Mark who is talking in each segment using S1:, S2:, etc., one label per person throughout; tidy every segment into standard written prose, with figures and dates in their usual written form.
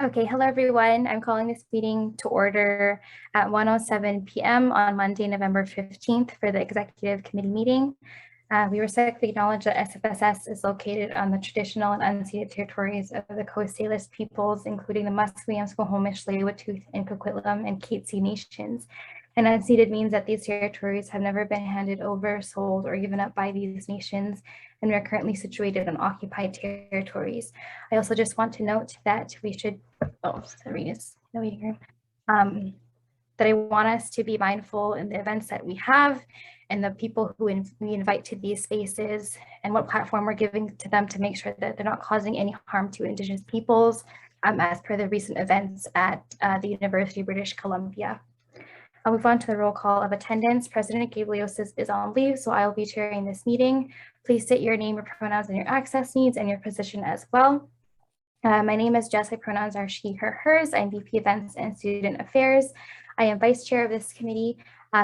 S1: Okay, hello everyone. I'm calling this meeting to order at 1:07 p.m. on Monday, November 15th for the Executive Committee meeting. We respectfully acknowledge that SFSS is located on the traditional and unceded territories of the Coast Salish peoples, including the Musqueam, Squamish, Tsleil-Waututh, and Coquitlam and Katzie nations. And unceded means that these territories have never been handed over, sold, or given up by these nations, and we are currently situated on occupied territories. I also just want to note that we should, Serena's in the waiting room, that I want us to be mindful in the events that we have and the people who we invite to these spaces and what platform we're giving to them to make sure that they're not causing any harm to Indigenous peoples, as per the recent events at the University of British Columbia. I'll move on to the roll call of attendance. President Gabliosis is on leave, so I will be chairing this meeting. Please state your name, your pronouns, and your access needs, and your position as well. My name is Jess. My pronouns are she, her, hers. I'm VP Events and Student Affairs. I am Vice Chair of this committee.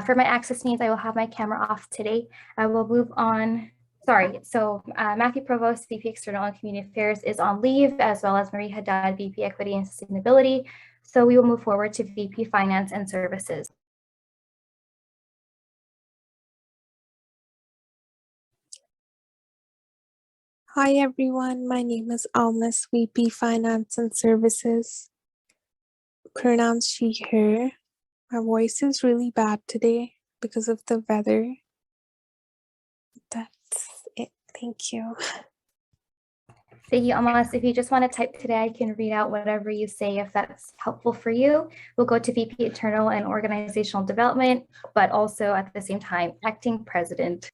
S1: For my access needs, I will have my camera off today. I will move on. Matthew Provost, VP External and Community Affairs, is on leave, as well as Marie Haddad, VP Equity and Sustainability. So we will move forward to VP Finance and Services.
S2: Hi everyone, my name is Almas, VP Finance and Services. Pronouns she, her. My voice is really bad today because of the weather. That's it, thank you.
S1: Thank you, Almas. If you just want to type today, I can read out whatever you say if that's helpful for you. We'll go to VP Internal and Organizational Development, but also at the same time, Acting President.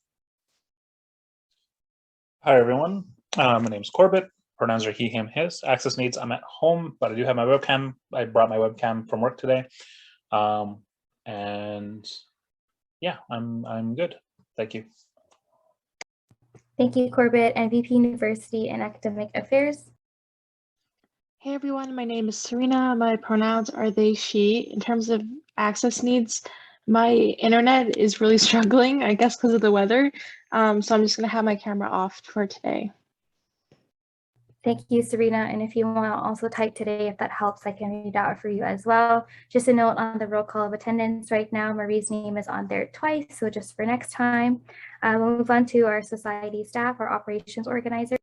S3: Hi, everyone. My name is Corbett. Pronouns are he, him, his. Access needs, I'm at home, but I do have my webcam. I brought my webcam from work today. And yeah, I'm good. Thank you.
S1: Thank you, Corbett. And VP University and Academic Affairs.
S4: Hey everyone, my name is Serena. My pronouns are they, she. In terms of access needs, my internet is really struggling, I guess because of the weather. So I'm just going to have my camera off for today.
S1: Thank you, Serena. And if you want to also type today, if that helps, I can read out for you as well. Just a note on the roll call of attendance right now, Marie's name is on there twice. So just for next time, we'll move on to our society staff, our operations organizer.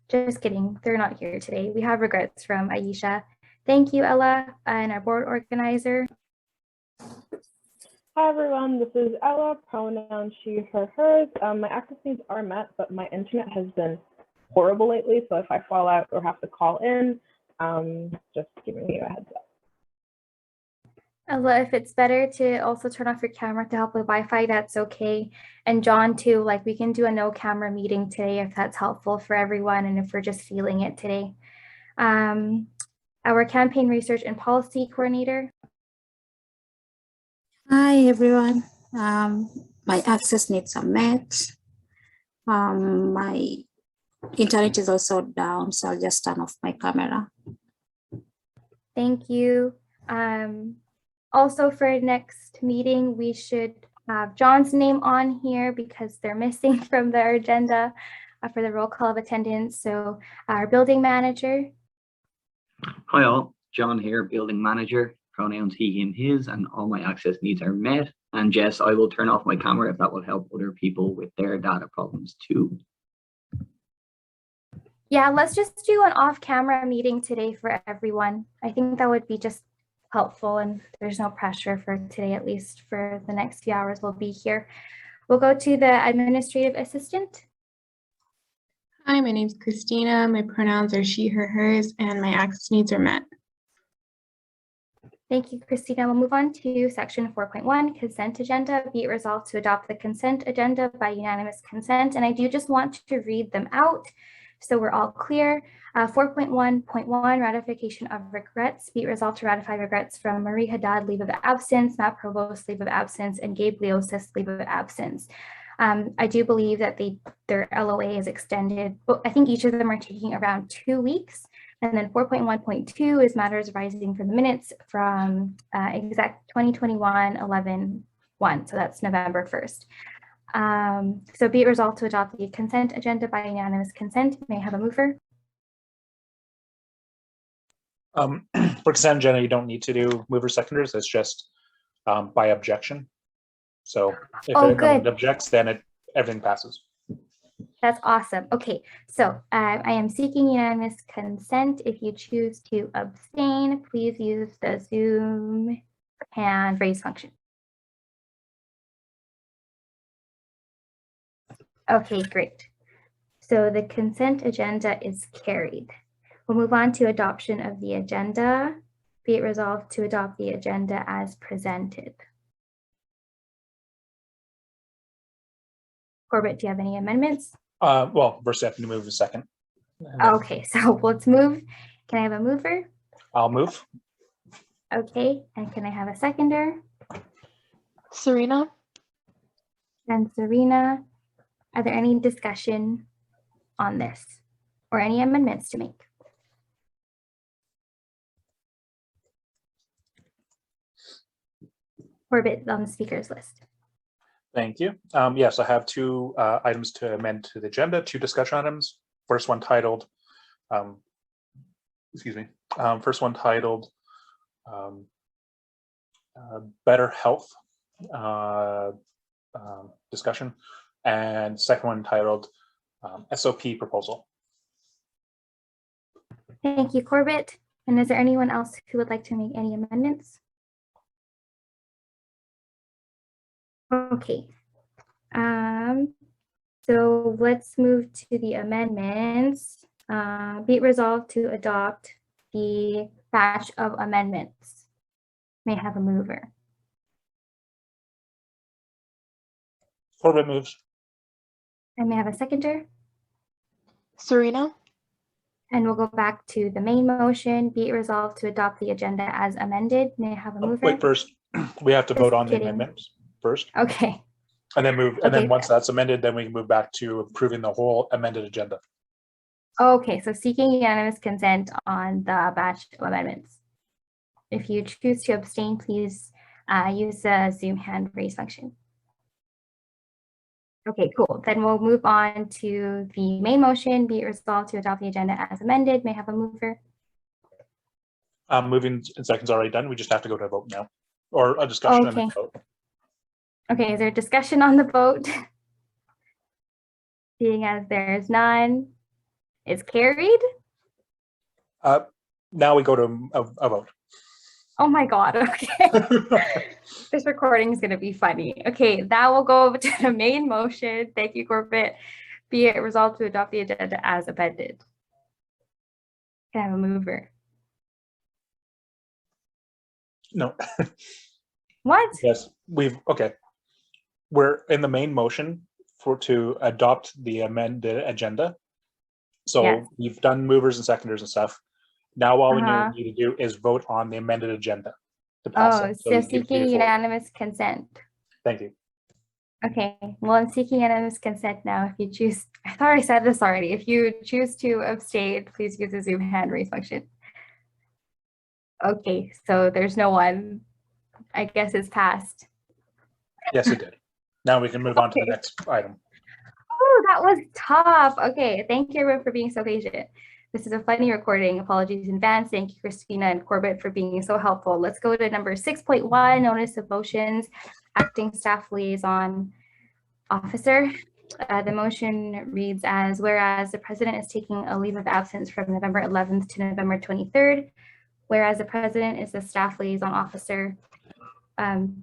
S1: Just kidding, they're not here today. We have regrets from Aisha. Thank you, Ella, and our board organizer.
S5: Hi everyone, this is Ella, pronoun she, her, hers. My access needs are met, but my internet has been horrible lately, so if I fall out or have to call in, just giving you a heads up.
S1: Ella, if it's better to also turn off your camera to help with Wi-Fi, that's okay. And John too, like we can do a no camera meeting today if that's helpful for everyone and if we're just feeling it today. Our campaign research and policy coordinator.
S6: Hi everyone, my access needs are met. My internet is also down, so I'll just turn off my camera.
S1: Thank you. Also for next meeting, we should have John's name on here because they're missing from their agenda for the roll call of attendance. So our building manager.
S7: Hi all, John here, building manager. Pronouns he, him, his, and all my access needs are met. And Jess, I will turn off my camera if that will help other people with their data problems too.
S1: Yeah, let's just do an off-camera meeting today for everyone. I think that would be just helpful and there's no pressure for today, at least for the next few hours we'll be here. We'll go to the administrative assistant.
S8: Hi, my name is Christina. My pronouns are she, her, hers, and my access needs are met.
S1: Thank you, Christina. We'll move on to section 4.1, consent agenda. Be it resolved to adopt the consent agenda by unanimous consent. And I do just want to read them out so we're all clear. 4.1.1, ratification of regrets. Be it resolved to ratify regrets from Marie Haddad, leave of absence, Matt Provost, leave of absence, and Gabe Leosis, leave of absence. I do believe that their LOA is extended, but I think each of them are taking around 2 weeks. And then 4.1.2 is matters arising from the minutes from exec 2021-11-1. So that's November 1st. So be it resolved to adopt the consent agenda by unanimous consent. May I have a mover?
S3: For consent agenda, you don't need to do mover seconders. It's just by objection. So if
S1: Oh,
S3: no one
S1: good.
S3: objects, then everything passes.
S1: That's awesome. Okay, so I am seeking unanimous consent. If you choose to abstain, please use the Zoom hand raise function. Okay, great. So the consent agenda is carried. We'll move on to adoption of the agenda. Be it resolved to adopt the agenda as presented. Corbett, do you have any amendments?
S3: Well, first I have to move a second.
S1: Okay, so let's move. Can I have a mover?
S3: I'll move.
S1: Okay, and can I have a seconder?
S4: Serena,
S1: And Serena, are there any discussion on this or any amendments to make? Corbett on the speakers list.
S3: Thank you. Yes, I have two items to amend to the agenda, two discussion items. First one titled, first one titled Better Health discussion, and second one titled SOP proposal.
S1: Thank you, Corbett. And is there anyone else who would like to make any amendments? Okay. So let's move to the amendments. Be it resolved to adopt the batch of amendments. May I have a mover?
S3: Corbett moves.
S1: And may I have a seconder?
S4: Serena,
S1: And we'll go back to the main motion. Be it resolved to adopt the agenda as amended. May I have a mover?
S3: Wait, first we have to
S1: Just
S3: vote on the
S1: kidding.
S3: amendments first,
S1: Okay.
S3: and then move. And
S1: Okay.
S3: then once that's amended, then we can move back to approving the whole amended agenda.
S1: Okay, so seeking unanimous consent on the batch of amendments. If you choose to abstain, please use the Zoom hand raise function. Okay, cool. Then we'll move on to the main motion. Be it resolved to adopt the agenda as amended. May I have a mover?
S3: Moving in seconds already done. We just have to go to a vote now, or a discussion and then
S1: Okay.
S3: vote.
S1: Okay, is there discussion on the vote? Seeing as there's none, it's carried.
S3: Now we go to a vote.
S1: Oh my God, okay. This recording is gonna be funny. Okay, that will go over to the main motion. Thank you, Corbett. Be it resolved to adopt the agenda as amended. Can I have a mover?
S3: No.
S1: What?
S3: Yes, okay. We're in the main motion to adopt the amended agenda. So
S1: Yes.
S3: we've done movers and seconders and stuff. Now all we
S1: Uh-huh.
S3: need to do is vote on the amended agenda to pass
S1: Oh,
S3: it.
S1: so
S3: you can
S1: seeking
S3: move forward.
S1: unanimous consent.
S3: Thank you.
S1: Okay, well, I'm seeking unanimous consent now. If you choose, I thought I said this already. If you choose to abstain, please use the Zoom hand raise function. Okay, so there's no one. I guess it's passed.
S3: Yes, it did. Now we can move on to the
S1: Okay.
S3: next item.
S1: Oh, that was tough. Okay, thank you everyone for being so patient. This is a funny recording. Apologies in advance. Thank you, Christina and Corbett, for being so helpful. Let's go to number 6.1, notice of motions, acting staff liaison officer. The motion reads as, whereas the president is taking a leave of absence from November 11th to November 23rd, whereas the president is the staff liaison officer,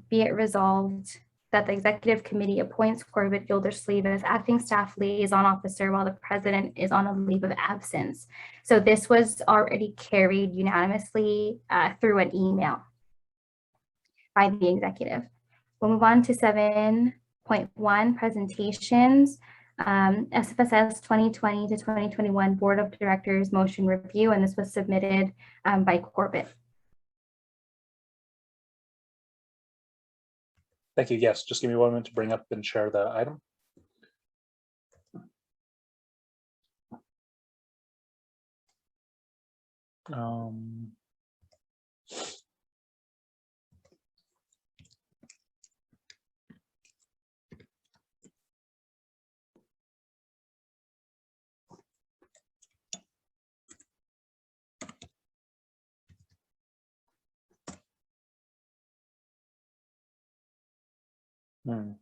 S1: be it resolved that the executive committee appoints Corbett Gildersleeve as acting staff liaison officer while the president is on a leave of absence. So this was already carried unanimously through an email by the executive. We'll move on to 7.1 presentations. SFSS 2020 to 2021 Board of Directors motion review, and this was submitted by Corbett.
S3: Thank you. Yes, just give me 1 minute to bring up and share the item. Don't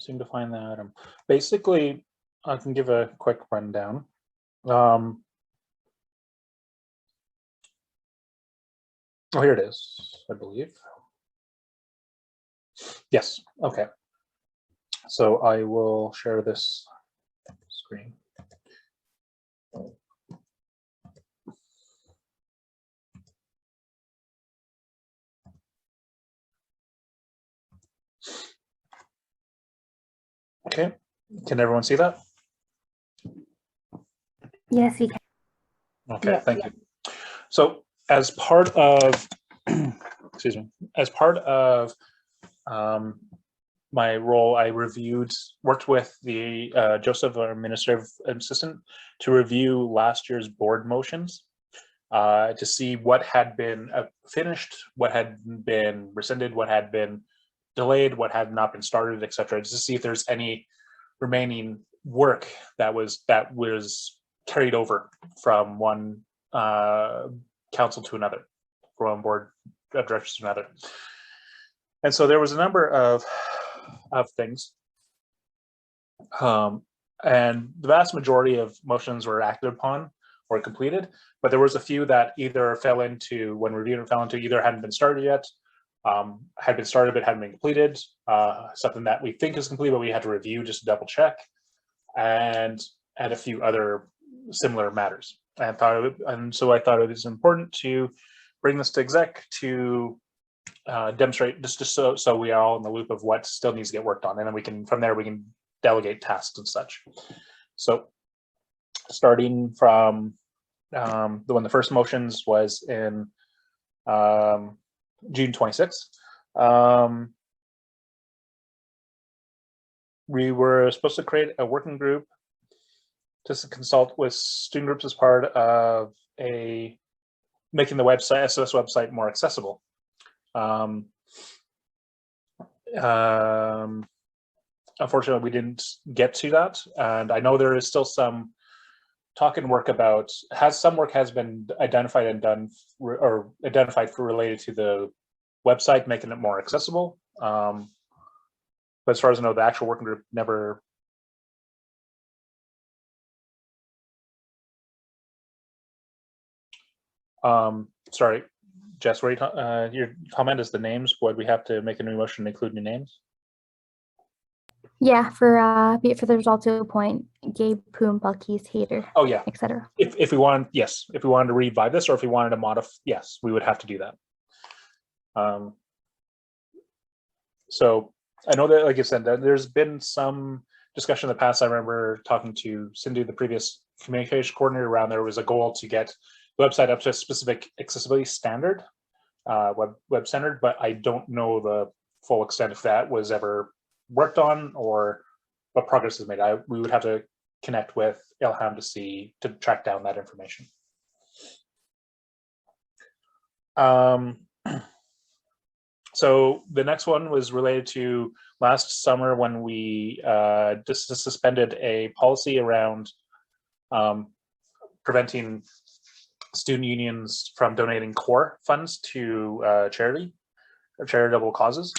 S3: seem to find that item. Basically, I can give a quick rundown. Oh, here it is, I believe. Yes, okay. So I will share this screen. Okay, can everyone see that?
S1: Yes, you can.
S3: Okay,
S5: Yeah.
S3: thank you. So as part of, excuse me, as part of my role, I worked with the Joseph, our administrative assistant, to review last year's board motions to see what had been finished, what had been rescinded, what had been delayed, what had not been started, etc. Just to see if there's any remaining work that was carried over from one council to another, from one board of directors to another. And so there was a number of things, and the vast majority of motions were acted upon or completed, but there was a few that either fell into, when reviewed, fell into either hadn't been started yet, had been started but hadn't been completed, something that we think is complete but we had to review just to double check, and a few other similar matters. And so I thought it was important to bring this to exec to demonstrate, just so we are all in the loop of what still needs to get worked on, and then we can, from there, we can delegate tasks and such. So starting from the first motions was in June 26th. We were supposed to create a working group to consult with student groups as part of making the website, SFS website, more accessible. Unfortunately, we didn't get to that, and I know there is still some talk and work about, some work has been identified and done, or identified for related to the website, making it more accessible. But as far as I know, the actual working group never. Sorry, Jess, your comment is the names. Would we have to make a new motion to include new names?
S1: Yeah, for the result to appoint Gabe, Poom, Balkis, Hater.
S3: Oh yeah,
S1: etc.
S3: If we wanted, yes, if we wanted to revive this, or if we wanted to modify, yes, we would have to do that. So I know that, like I said, that there's been some discussion in the past. I remember talking to Cindy, the previous communication coordinator, around there was a goal to get the website up to a specific accessibility standard, web centered, but I don't know the full extent if that was ever worked on or what progress is made. We would have to connect with Ilham to track down that information. So the next one was related to last summer when we just suspended a policy around preventing student unions from donating core funds to charity or charitable causes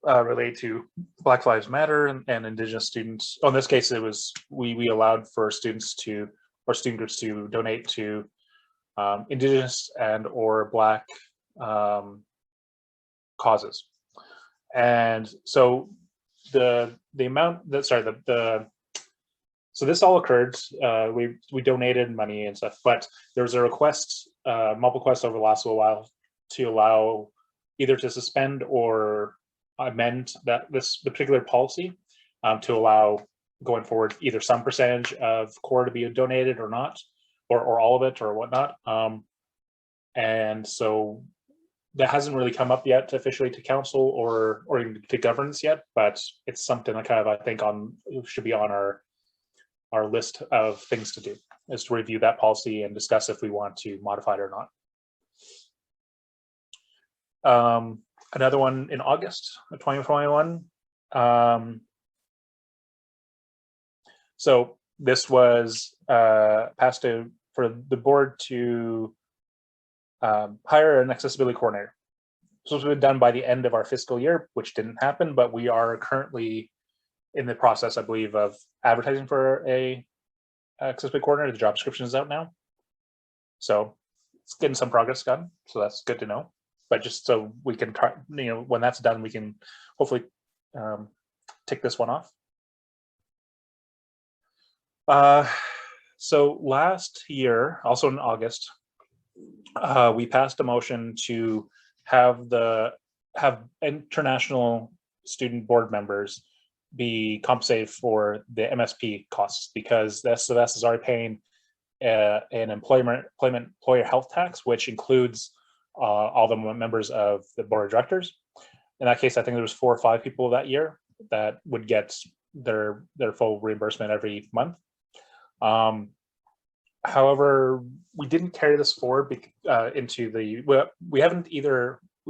S3: related to Black Lives Matter and Indigenous students. Oh, in this case, it was we allowed for students to, or student groups to, donate to Indigenous and or Black causes. And so the amount that, sorry, so this all occurred, we donated money and stuff, but there was a request, multiple requests over the last little while to allow either to suspend or amend the particular policy to allow going forward either some percentage of core to be donated or not, or all of it or whatnot. And so that hasn't really come up yet officially to council or even to governance yet, but it's something that kind of, I think, should be on our list of things to do, is to review that policy and discuss if we want to modify it or not. Another one in August of 2021. So this was passed for the board to hire an accessibility coordinator supposed to be done by the end of our fiscal year, which didn't happen, but we are currently in the process, I believe, of advertising for a accessibility coordinator. The job description is out now. So it's getting some progress done. So that's good to know. But just so we can try, when that's done, we can hopefully tick this one off. So last year, also in August, we passed a motion to have international student board members be compensated for the MSP costs, because the SFSS is already paying an employer health tax, which includes all the members of the board of directors. In that case, I think there was 4 or 5 people that year that would get their full reimbursement every month. However, we didn't carry this forward into the,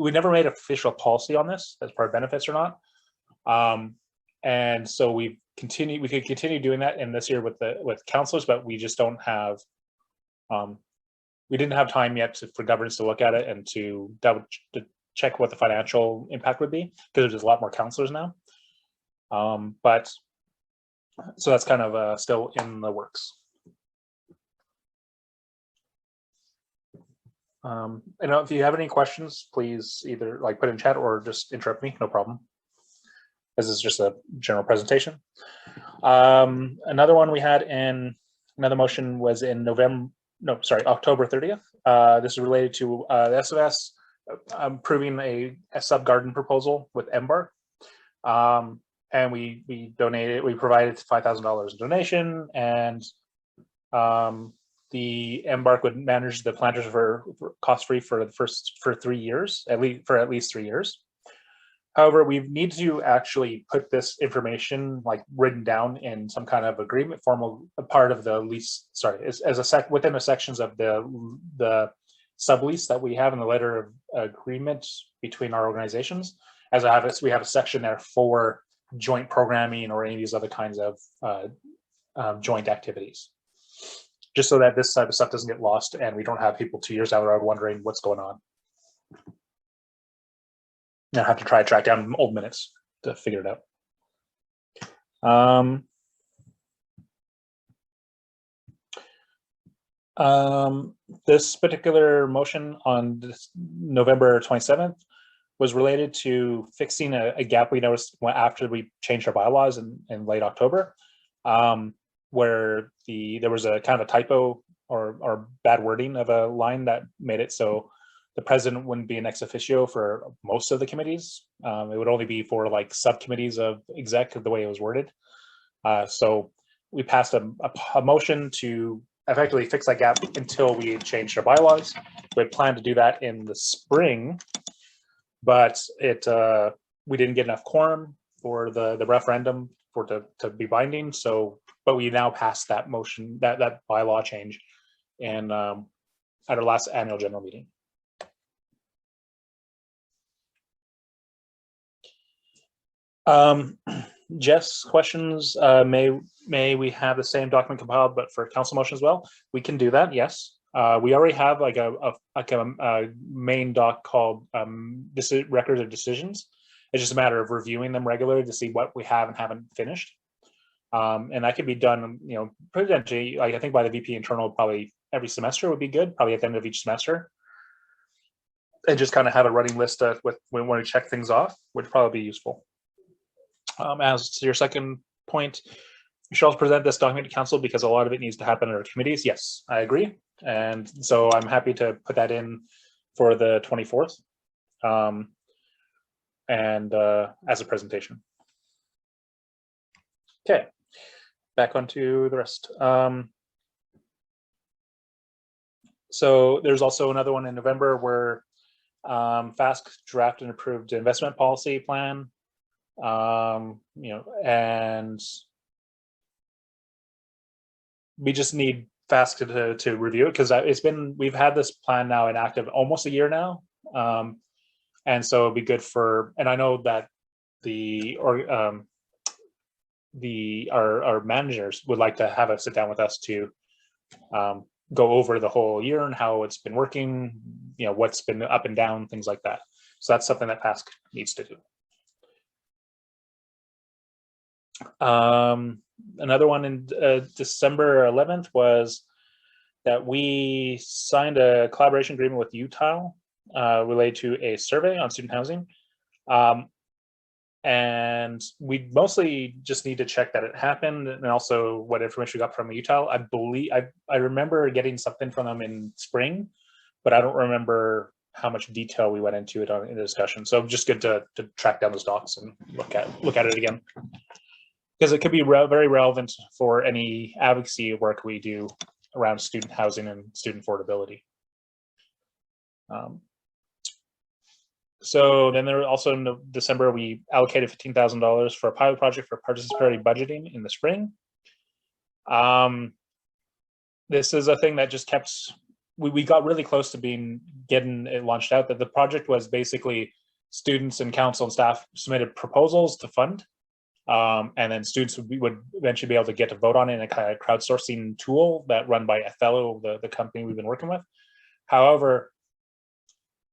S3: we never made official policy on this as part of benefits or not. And so we could continue doing that in this year with counselors, but we just don't have, we didn't have time yet for governance to look at it and to check what the financial impact would be, because there's a lot more counselors now. But so that's kind of still in the works. And if you have any questions, please either put in chat or just interrupt me, no problem. This is just a general presentation. Another one we had in another motion was in October 30th. This is related to the SFS approving a SubGarden proposal with Embark. And we provided $5,000 in donation, and the Embark would manage the planters for cost-free for 3 years, at least 3 years. However, we need to actually put this information written down in some kind of agreement, formal part of the lease. Sorry, within the sections of the sublease that we have in the letter of agreement between our organizations. As I have it, we have a section there for joint programming or any of these other kinds of joint activities, just so that this type of stuff doesn't get lost and we don't have people 2 years down the road wondering what's going on. I have to try to track down old minutes to figure it out. This particular motion on November 27th was related to fixing a gap we noticed after we changed our bylaws in late October, where there was a kind of a typo or bad wording of a line that made it so the president wouldn't be an ex officio for most of the committees. It would only be for subcommittees of exec, the way it was worded. So we passed a motion to effectively fix that gap until we changed our bylaws. We had planned to do that in the spring, but we didn't get enough quorum for the referendum to be binding. So, but we now passed that motion, that bylaw change, and at our last annual general meeting. Jeff's questions, may we have the same document compiled but for council motion as well? We can do that, yes. We already have a main doc called records of decisions. It's just a matter of reviewing them regularly to see what we have and haven't finished. And that could be done, potentially, I think by the VP internal, probably every semester would be good, probably at the end of each semester. And just kind of have a running list with when we check things off, would probably be useful. As to your second point, we should also present this document to council because a lot of it needs to happen in our committees. Yes, I agree. And so I'm happy to put that in for the 24th and as a presentation. Okay, back onto the rest. So there's also another one in November where FASC drafted and approved investment policy plan. And we just need FASC to review it because we've had this plan now inactive almost a year now, and so it'd be good and I know that our managers would like to have a sit down with us to go over the whole year and how it's been working, what's been up and down, things like that. So that's something that PASC needs to do. Another one in December 11th was that we signed a collaboration agreement with Utah related to a survey on student housing. And we mostly just need to check that it happened and also what information we got from Utah. I believe I remember getting something from them in spring, but I don't remember how much detail we went into it in the discussion. So just good to track down those docs and look at it again, because it could be very relevant for any advocacy work we do around student housing and student affordability. So then there also in December, we allocated $15,000 for a pilot project for participatory budgeting in the spring. This is a thing that just kept, we got really close to getting it launched out. That the project was basically students and council and staff submitted proposals to fund. And then students would eventually be able to get to vote on it in a kind of crowdsourcing tool that run by Othello, the company we've been working with. However,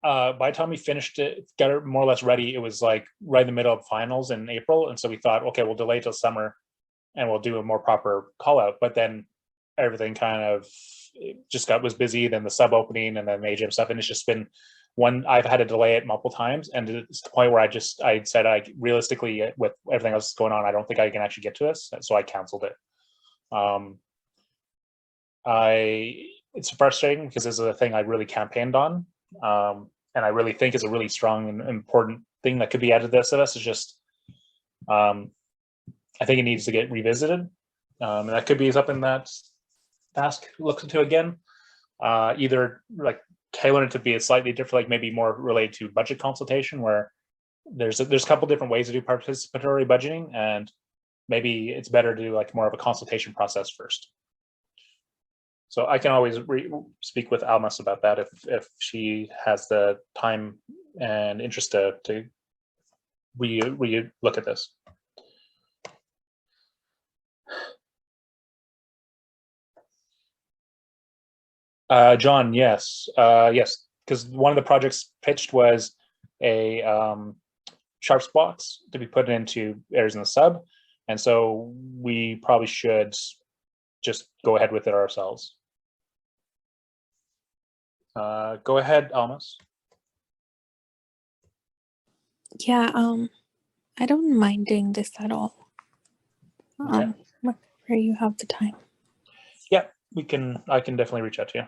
S3: by the time we finished it, got it more or less ready, it was like right in the middle of finals in April. And so we thought, okay, we'll delay till summer and we'll do a more proper call out. But then everything kind of just was busy, then the sub opening and then the AGM stuff. And it's just been I've had to delay it multiple times. And it's the point where I said, realistically, with everything else going on, I don't think I can actually get to this. So I canceled it. It's frustrating because this is a thing I really campaigned on. And I really think is a really strong and important thing that could be added to this. It's just, I think it needs to get revisited. And that could be something that PASC looks into again, either like tailoring it to be a slightly different, like maybe more related to budget consultation, where there's a couple different ways to do participatory budgeting, and maybe it's better to do like more of a consultation process first. So I can always speak with Almas about that if she has the time and interest to look at this. John, yes, because one of the projects pitched was a Sharps box to be put into areas in the sub, and so we probably should just go ahead with it ourselves. Go ahead, Almas.
S2: Yeah, I don't mind doing this at all.
S3: Okay.
S2: Whenever you have the time.
S3: Yeah, I can definitely reach out to you.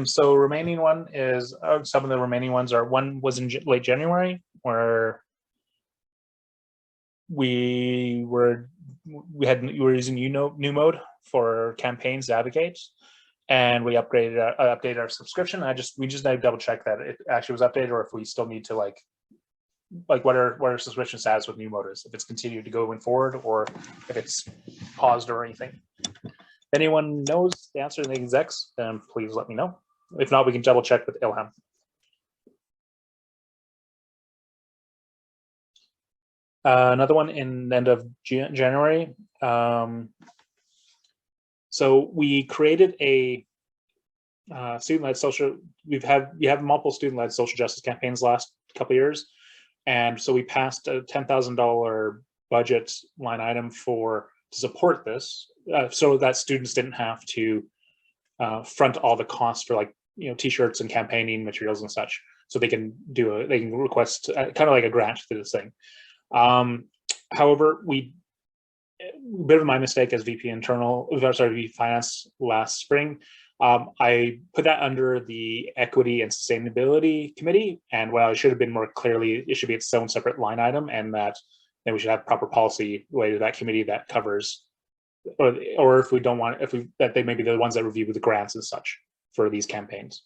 S3: So remaining one is some of the remaining ones are, one was in late January, where we were using new mode for campaigns to advocate, and we updated our subscription. We just need to double check that it actually was updated, or if we still need to like what our subscription status with new mode is, if it's continued to going forward or if it's paused or anything. If anyone knows the answer to the execs, then please let me know. If not, we can double check with Ilham. Another one in the end of January. So we created a student-led social. We have multiple student-led social justice campaigns last couple of years, and so we passed a $10,000 budget line item to support this, so that students didn't have to front all the costs for t-shirts and campaigning materials and such. So they can request kind of like a grant to this thing. However, a bit of my mistake as VP Finance last spring. I put that under the Equity and Sustainability Committee, and what I should have been more clearly, it should be its own separate line item, and that we should have proper policy related to that committee that covers, or if we don't want, that they may be the ones that review the grants and such for these campaigns,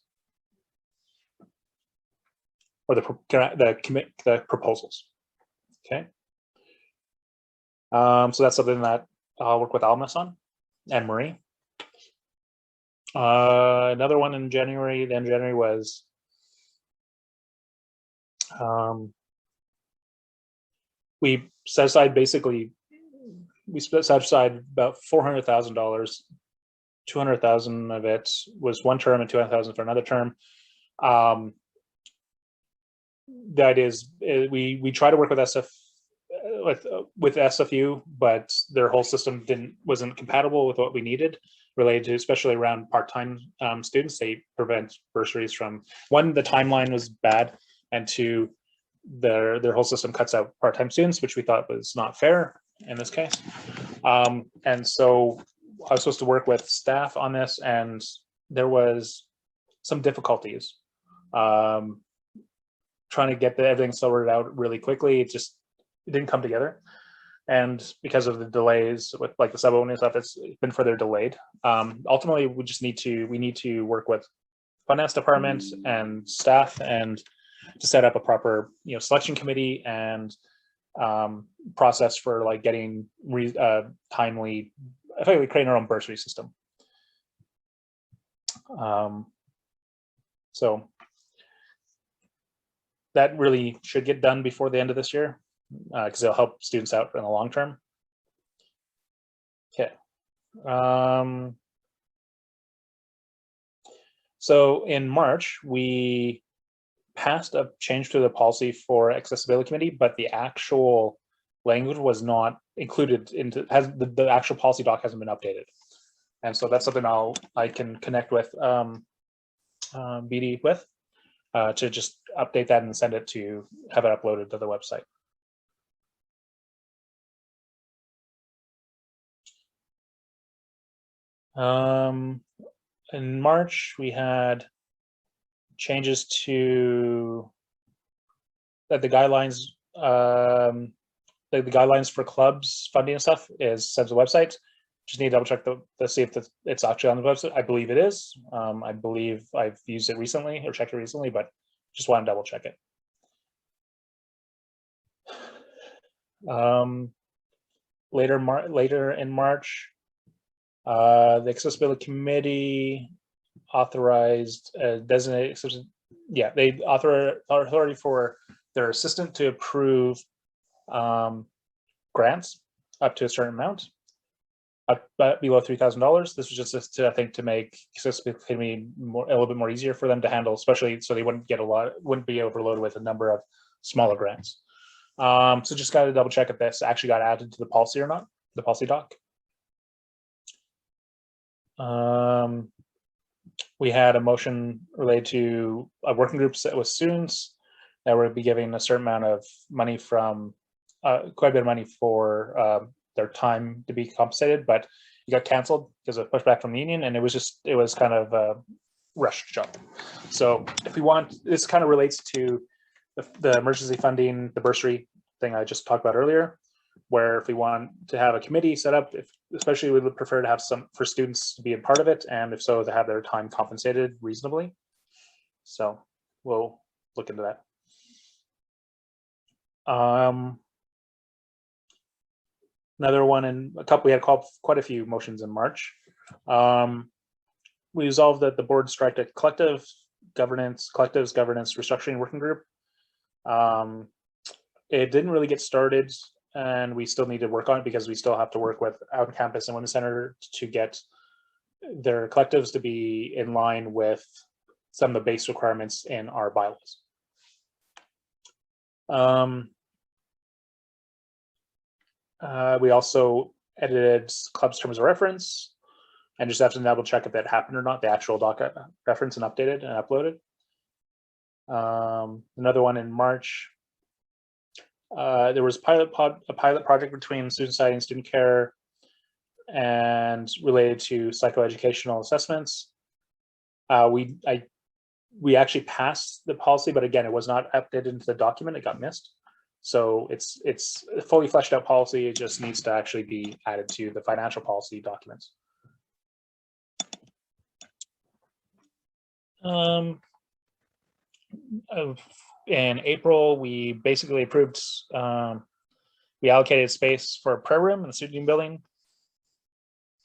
S3: or the proposals. Okay. So that's something that I'll work with Almas on, and Marie. Another one in January, the end of January, was we set aside about $400,000 200,000 of it was one term and 200,000 for another term. That is, we try to work with with SFU, but their whole system wasn't compatible with what we needed, related to, especially around part-time students. They prevent bursaries from, one, the timeline was bad, and two, their whole system cuts out part-time students, which we thought was not fair in this case. And so I was supposed to work with staff on this, and there was some difficulties trying to get everything sorted out really quickly. It didn't come together, and because of the delays with like the sub-owner stuff, it's been further delayed. Ultimately, we need to work with finance department and staff and to set up a proper selection committee and process for like getting timely, effectively creating our own bursary system. So that really should get done before the end of this year, because it'll help students out in the long term. Okay. So in March, we passed a change to the policy for accessibility committee, but the actual language was not included into, the actual policy doc hasn't been updated. And so that's something I can connect with BD with to just update that and send it to have it uploaded to the website. In March, we had changes to that the guidelines, the guidelines for clubs funding and stuff is sent to the website. Just need to double check to see if it's actually on the website. I believe it is. I believe I've used it recently or checked it recently, but just want to double check it. Later in March, the accessibility committee authorized designated, they authority for their assistant to approve grants up to a certain amount, but below $3,000. This was just to, I think, to make accessibility committee a little bit more easier for them to handle, especially so they wouldn't be overloaded with a number of smaller grants. So just got to double check if this actually got added to the policy or not, the policy doc. We had a motion related to a working group set with students that would be giving a certain amount of money from, quite a bit of money for their time to be compensated, but it got canceled because of pushback from the union, and it was kind of a rushed job. So if we want, this kind of relates to the emergency funding, the bursary thing I just talked about earlier, where if we want to have a committee set up, especially we would prefer to have some for students to be a part of it, and if so, to have their time compensated reasonably. So we'll look into that. Another one in we had quite a few motions in March. We resolved that the board strike a collectives governance restructuring working group. It didn't really get started, and we still need to work on it because we still have to work with Out on Campus and Women's Center to get their collectives to be in line with some of the base requirements in our bylaws. We also edited club's terms of reference, and just have to double check if that happened or not, the actual doc reference, and updated and uploaded. Another one in March, there was a pilot project between Student Society and Student Care and related to psychoeducational assessments. We actually passed the policy, but again, it was not updated into the document, it got missed. So it's a fully fleshed out policy. It just needs to actually be added to the financial policy documents. In April, we basically approved, we allocated space for a prayer room in the student building,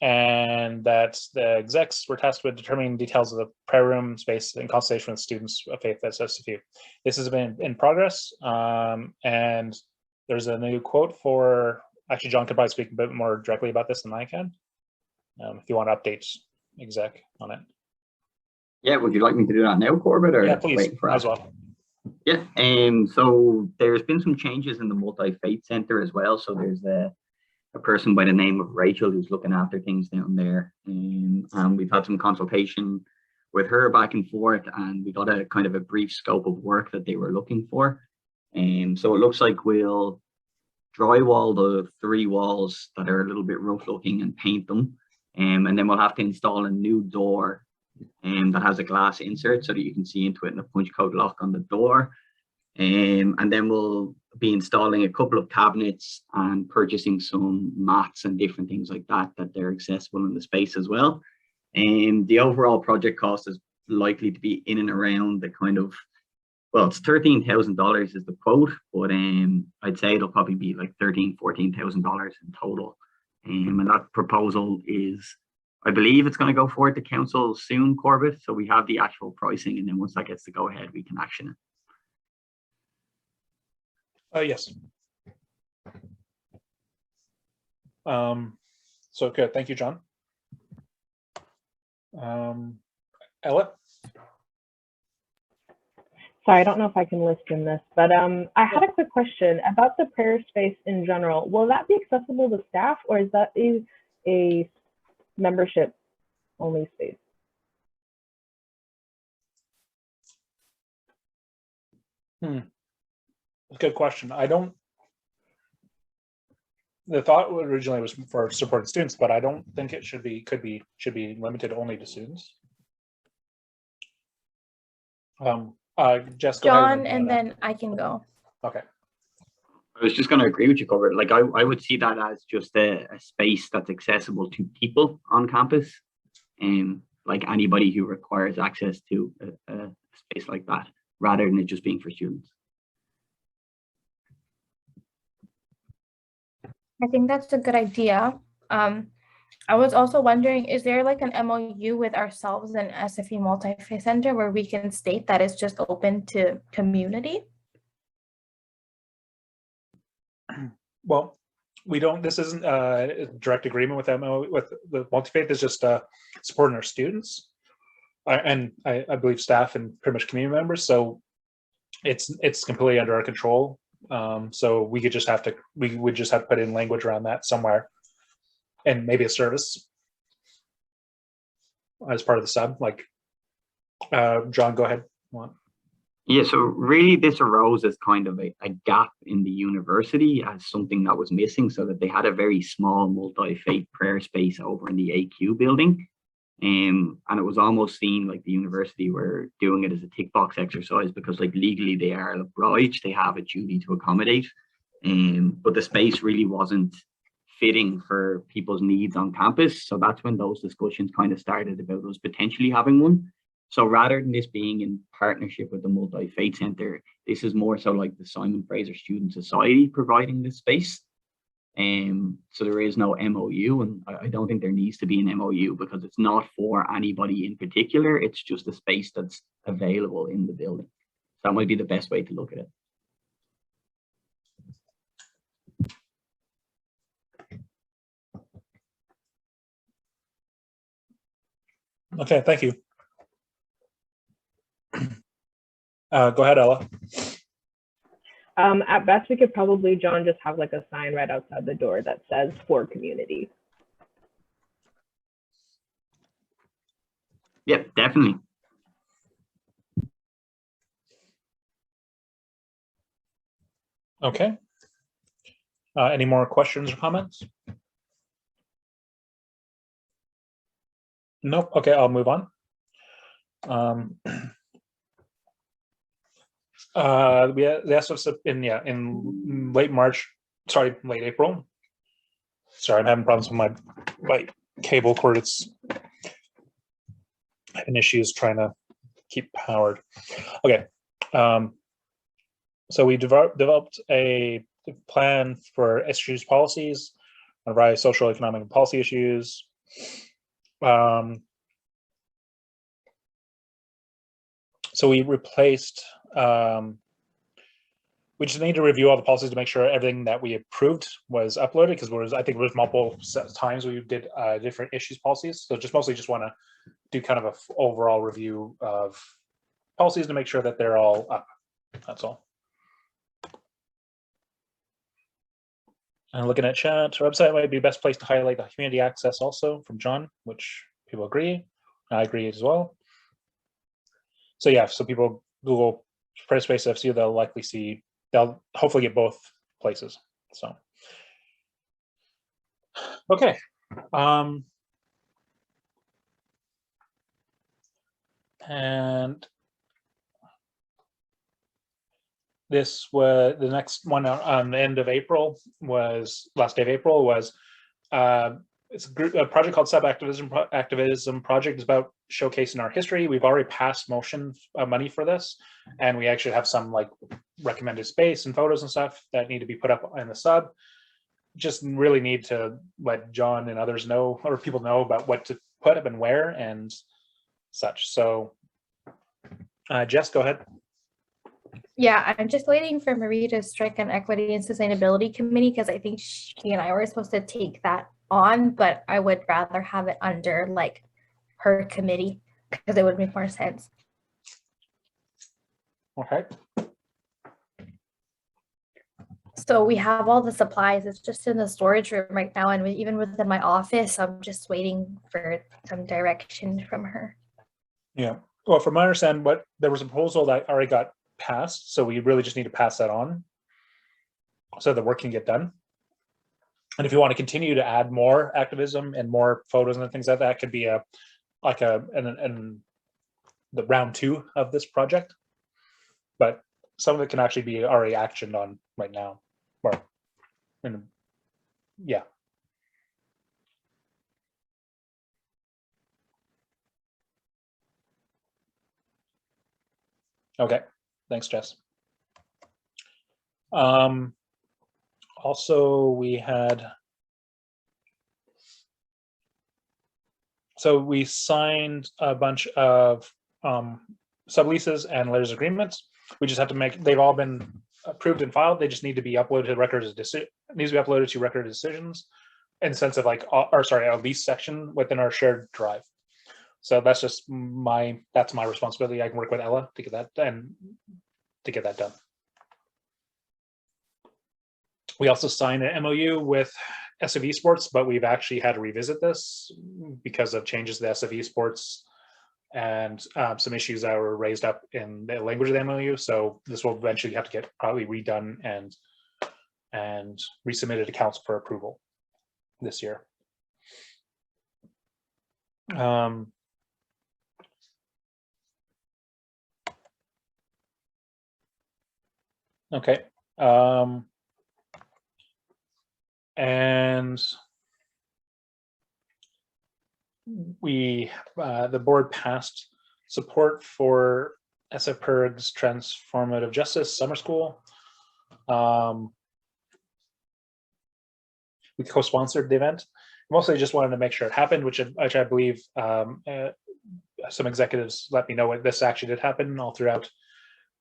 S3: and that the execs were tasked with determining details of the prayer room space in consultation with students of faith at SFPS. This has been in progress, and there's a new quote for, actually John could probably speak a bit more directly about this than I can, if you want updates exec on it.
S7: Yeah, would you like me to do that now, Corbett, or
S3: Yeah, please,
S7: waiting for
S3: as
S7: that?
S3: well.
S7: Yeah, so there's been some changes in the multi-faith center as well. So there's a person by the name of Rachel who's looking after things down there. And we've had some consultation with her back and forth, and we got a kind of a brief scope of work that they were looking for. So it looks like we'll drywall the 3 walls that are a little bit rough looking and paint them. And then we'll have to install a new door that has a glass insert so that you can see into it and a punch code lock on the door. And then we'll be installing a couple of cabinets and purchasing some mats and different things like that they're accessible in the space as well. And the overall project cost is likely to be in and around the kind of, well, it's $13,000 is the quote, but I'd say it'll probably be like $14,000 in total. And that proposal is, I believe it's going to go forward to council soon, Corbett. So we have the actual pricing, and then once that gets to go ahead, we can action it.
S3: Yes. So good. Thank you, John. Ella?
S5: Sorry, I don't know if I can list in this, but I had a quick question about the prayer space in general. Will that be accessible to staff, or is that a membership only space?
S3: Good question. The thought originally was for supported students, but I don't think it should be limited only to students. Jess, go ahead.
S1: John, and then I can go.
S3: Okay.
S7: I was just going to agree with you, Corbett. Like I would see that as just a space that's accessible to people on campus, and like anybody who requires access to a space like that, rather than it just being for students.
S1: I think that's a good idea. I was also wondering, is there like an MOU with ourselves and SFE Multi-Faith Center where we can state that it's just open to community?
S3: Well, we don't, this isn't a direct agreement with MO with the multi-faith, is just supporting our students and I believe staff and pretty much community members. So it's completely under our control. So we would just have to put in language around that somewhere, and maybe a service as part of the sub. Like John, go ahead.
S7: Yeah, so really this arose as kind of a gap in the university, as something that was missing, so that they had a very small multi-faith prayer space over in the AQ building. And it was almost seen like the university were doing it as a tick box exercise, because like legally they are obliged, they have a duty to accommodate. But the space really wasn't fitting for people's needs on campus. So that's when those discussions kind of started about us potentially having one. So rather than this being in partnership with the Multi-Faith Center, this is more so like the Simon Fraser Student Society providing this space. So there is no MOU, and I don't think there needs to be an MOU, because it's not for anybody in particular. It's just a space that's available in the building. So that might be the best way to look at it.
S3: Okay, thank you. Go ahead, Ella.
S5: At best, we could probably, John, just have like a sign right outside the door that says for community.
S7: Yep, definitely.
S3: Okay. Any more questions or comments? Nope. Okay, I'll move on. We had the SFSS in late April. Sorry, I'm having problems with my cable cord. It's having issues trying to keep powered. Okay, so we developed a plan for SG's policies on a variety of social, economic, and policy issues. So we replaced we just need to review all the policies to make sure everything that we approved was uploaded, because I think there was multiple times we did different issues policies. So just mostly just want to do kind of a overall review of policies to make sure that they're all up. That's all. And looking at chat, our website might be the best place to highlight the community access also from John, which people agree. I agree as well. So yeah, so people Google Participatory FCU, they'll likely see, they'll hopefully get both places. So, okay. And this was the next one on the end of April, was last day of April, was it's a project called Subactivism project. Is about showcasing our history. We've already passed motion money for this, and we actually have some like recommended space and photos and stuff that need to be put up in the sub. Just really need to let John and others know, or people know, about what to put up and where and such. So Jess, go ahead.
S1: Yeah, I'm just waiting for Marie to strike an equity and sustainability committee, because I think she and I were supposed to take that on, but I would rather have it under like her committee, because it would make more sense.
S3: Okay.
S1: So we have all the supplies. It's just in the storage room right now, and even within my office, I'm just waiting for some direction from her.
S3: Yeah. Well, from my understanding, there was a proposal that already got passed, so we really just need to pass that on so the work can get done. And if you want to continue to add more activism and more photos and things like that, could be the round 2 of this project. But some of it can actually be already actioned on right now. Yeah. Okay. Thanks, Jess. Also, we signed a bunch of subleases and letters of agreements. We just have to they've all been approved and filed. They just need to be uploaded to record as needs to be uploaded to record of decisions in the sense of like, a lease section within our shared drive. So that's just my responsibility. I can work with Ella to get that done. We also signed an MOU with SF Esports, but we've actually had to revisit this because of changes to the SF Esports and some issues that were raised up in the language of the MOU. So this will eventually have to get probably redone and resubmitted to council for approval this year. Okay. And the board passed support for SFPS's Transformative Justice Summer School. We co-sponsored the event. Mostly just wanted to make sure it happened, which I believe some executives let me know what this actually did happen all throughout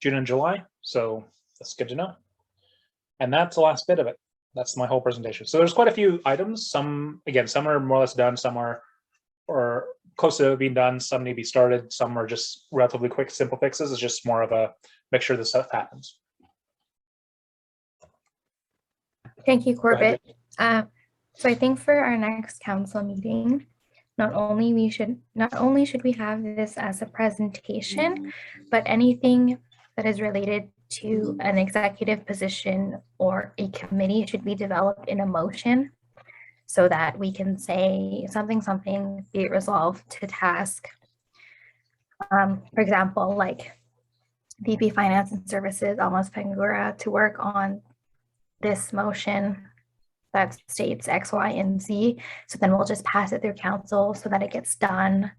S3: June and July. So that's good to know. And that's the last bit of it. That's my whole presentation. So there's quite a few items. Some are more or less done. Some are or close to being done. Some need to be started. Some are just relatively quick, simple fixes. It's just more of a make sure this stuff happens.
S1: Thank you, Corbett. So I think for our next council meeting, not only should we have this as a presentation, but anything that is related to an executive position or a committee should be developed in a motion so that we can say something be it resolved to task. For example, like VP Finance and Services, Almas Pangura, to work on this motion that states X, Y, and Z. So then we'll just pass it through council so that it gets done.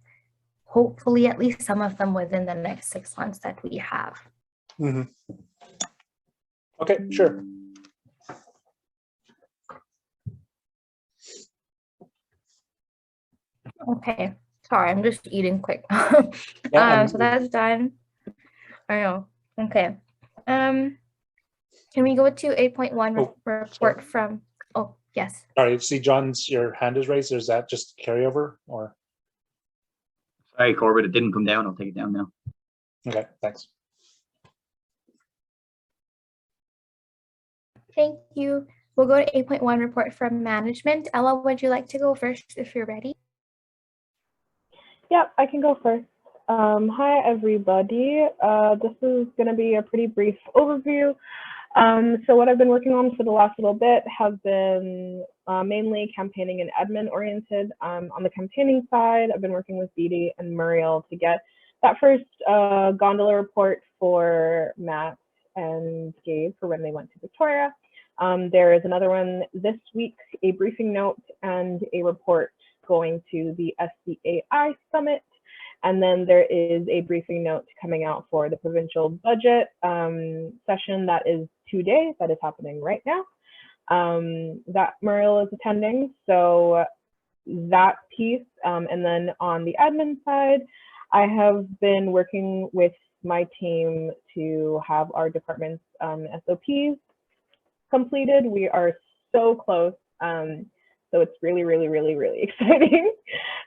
S1: Hopefully at least some of them within the next 6 months that we have.
S3: Mm-hmm. Okay, sure.
S1: Okay, sorry, I'm just eating quick.
S3: Yeah,
S1: so that's done. I know. Okay. Can we go to 8.1
S3: Oh,
S1: report
S3: sorry.
S1: from, oh, yes.
S3: Sorry, see John's, your hand is raised. Is that just carryover or?
S7: Sorry, Corbett, it didn't come down. I'll take it down now.
S3: Okay, thanks.
S1: Thank you. We'll go to 8.1 report from management. Ella, would you like to go first if you're ready?
S5: Yep, I can go first. Hi, everybody. This is going to be a pretty brief overview. So what I've been working on for the last little bit has been mainly campaigning and admin oriented. On the campaigning side, I've been working with Dee and Muriel to get that first gondola report for Matt and Gabe for when they went to Victoria. There is another one this week, a briefing note and a report going to the SCAI Summit. And then there is a briefing note coming out for the provincial budget session that is today, that is happening right now, that Muriel is attending. So that piece, and then on the admin side, I have been working with my team to have our department's SOPs completed. We are so close. So it's really, really, really, really exciting.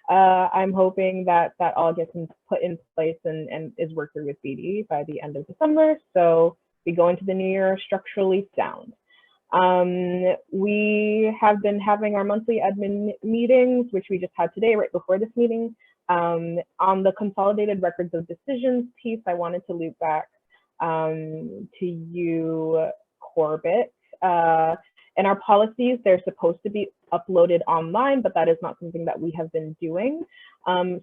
S5: I'm hoping that that all gets put in place and is worked through with BD by the end of December. So we go into the new year structurally sound. We have been having our monthly admin meetings, which we just had today, right before this meeting. On the consolidated records of decisions piece, I wanted to loop back to you, Corbett. And our policies, they're supposed to be uploaded online, but that is not something that we have been doing.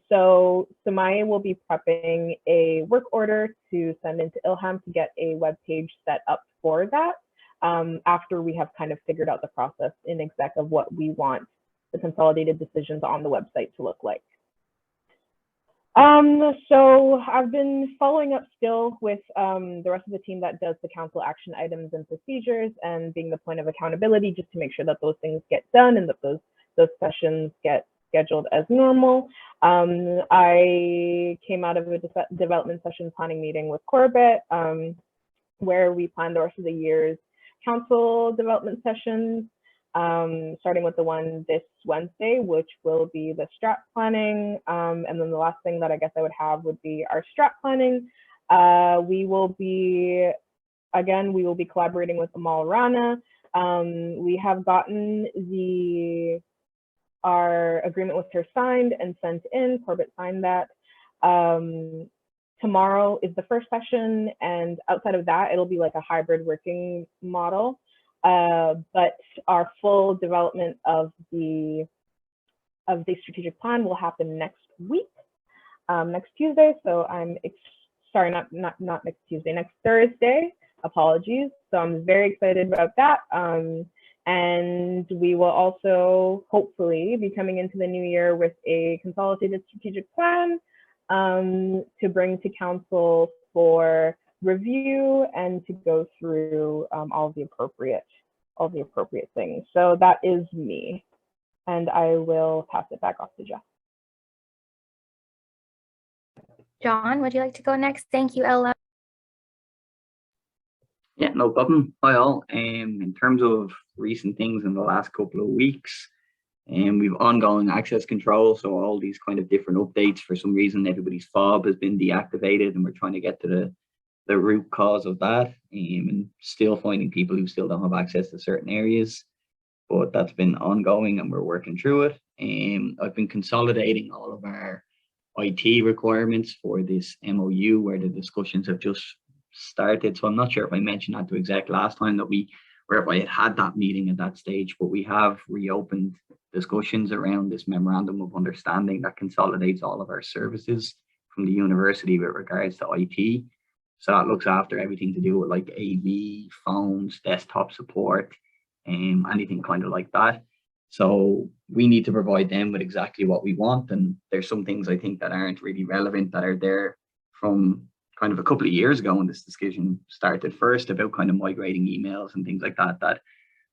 S5: So Samaya will be prepping a work order to send into Ilham to get a web page set up for that after we have kind of figured out the process in exec of what we want the consolidated decisions on the website to look like. So I've been following up still with the rest of the team that does the council action items and procedures and being the point of accountability just to make sure that those things get done and that those sessions get scheduled as normal. I came out of a development session planning meeting with Corbett where we planned the rest of the year's council development sessions. Starting with the one this Wednesday, which will be the strat planning. And then the last thing that I guess I would have would be our strat planning. We will be collaborating with Amal Rana. We have gotten our agreement with her signed and sent in. Corbett signed that. Tomorrow is the first session, and outside of that, it'll be like a hybrid working model. But our full development of the strategic plan will happen next week, next Tuesday. So sorry, not next Tuesday, next Thursday. Apologies. So I'm very excited about that. And we will also hopefully be coming into the new year with a consolidated strategic plan to bring to council for review and to go through all the appropriate things. So that is me, and I will pass it back off to Jeff.
S1: John, would you like to go next? Thank you, Ella.
S7: Yeah, no problem. Hi all. In terms of recent things in the last couple of weeks, we've ongoing access control. So all these kind of different updates, for some reason, everybody's fob has been deactivated, and we're trying to get to the root cause of that, and still finding people who still don't have access to certain areas. But that's been ongoing and we're working through it. I've been consolidating all of our IT requirements for this MOU where the discussions have just started. So I'm not sure if I mentioned that to exec last time or if I had that meeting at that stage, but we have reopened discussions around this memorandum of understanding that consolidates all of our services from the university with regards to IT. So that looks after everything to do with like AV, phones, desktop support, anything kind of like that. So we need to provide them with exactly what we want. And there's some things I think that aren't really relevant that are there from kind of a couple of years ago when this discussion started first about kind of migrating emails and things like that, that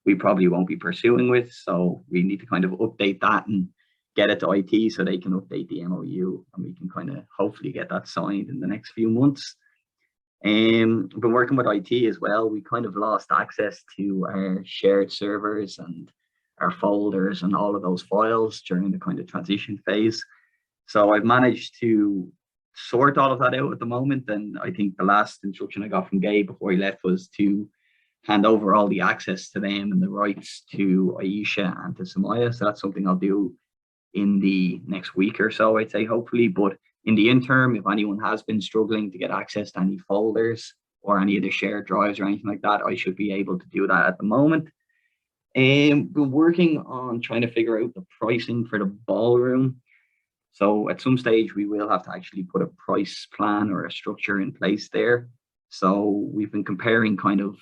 S7: we probably won't be pursuing with. So we need to kind of update that and get it to IT so they can update the MOU, and we can kind of hopefully get that signed in the next few months. I've been working with IT as well. We kind of lost access to our shared servers and our folders and all of those files during the kind of transition phase. So I've managed to sort all of that out at the moment. And I think the last instruction I got from Gabe before he left was to hand over all the access to them and the rights to Aisha and to Samaya. So that's something I'll do in the next week or so, I'd say, hopefully. But in the interim, if anyone has been struggling to get access to any folders or any of the shared drives or anything like that, I should be able to do that at the moment. We're working on trying to figure out the pricing for the ballroom. So at some stage, we will have to actually put a price plan or a structure in place there. So we've been comparing kind of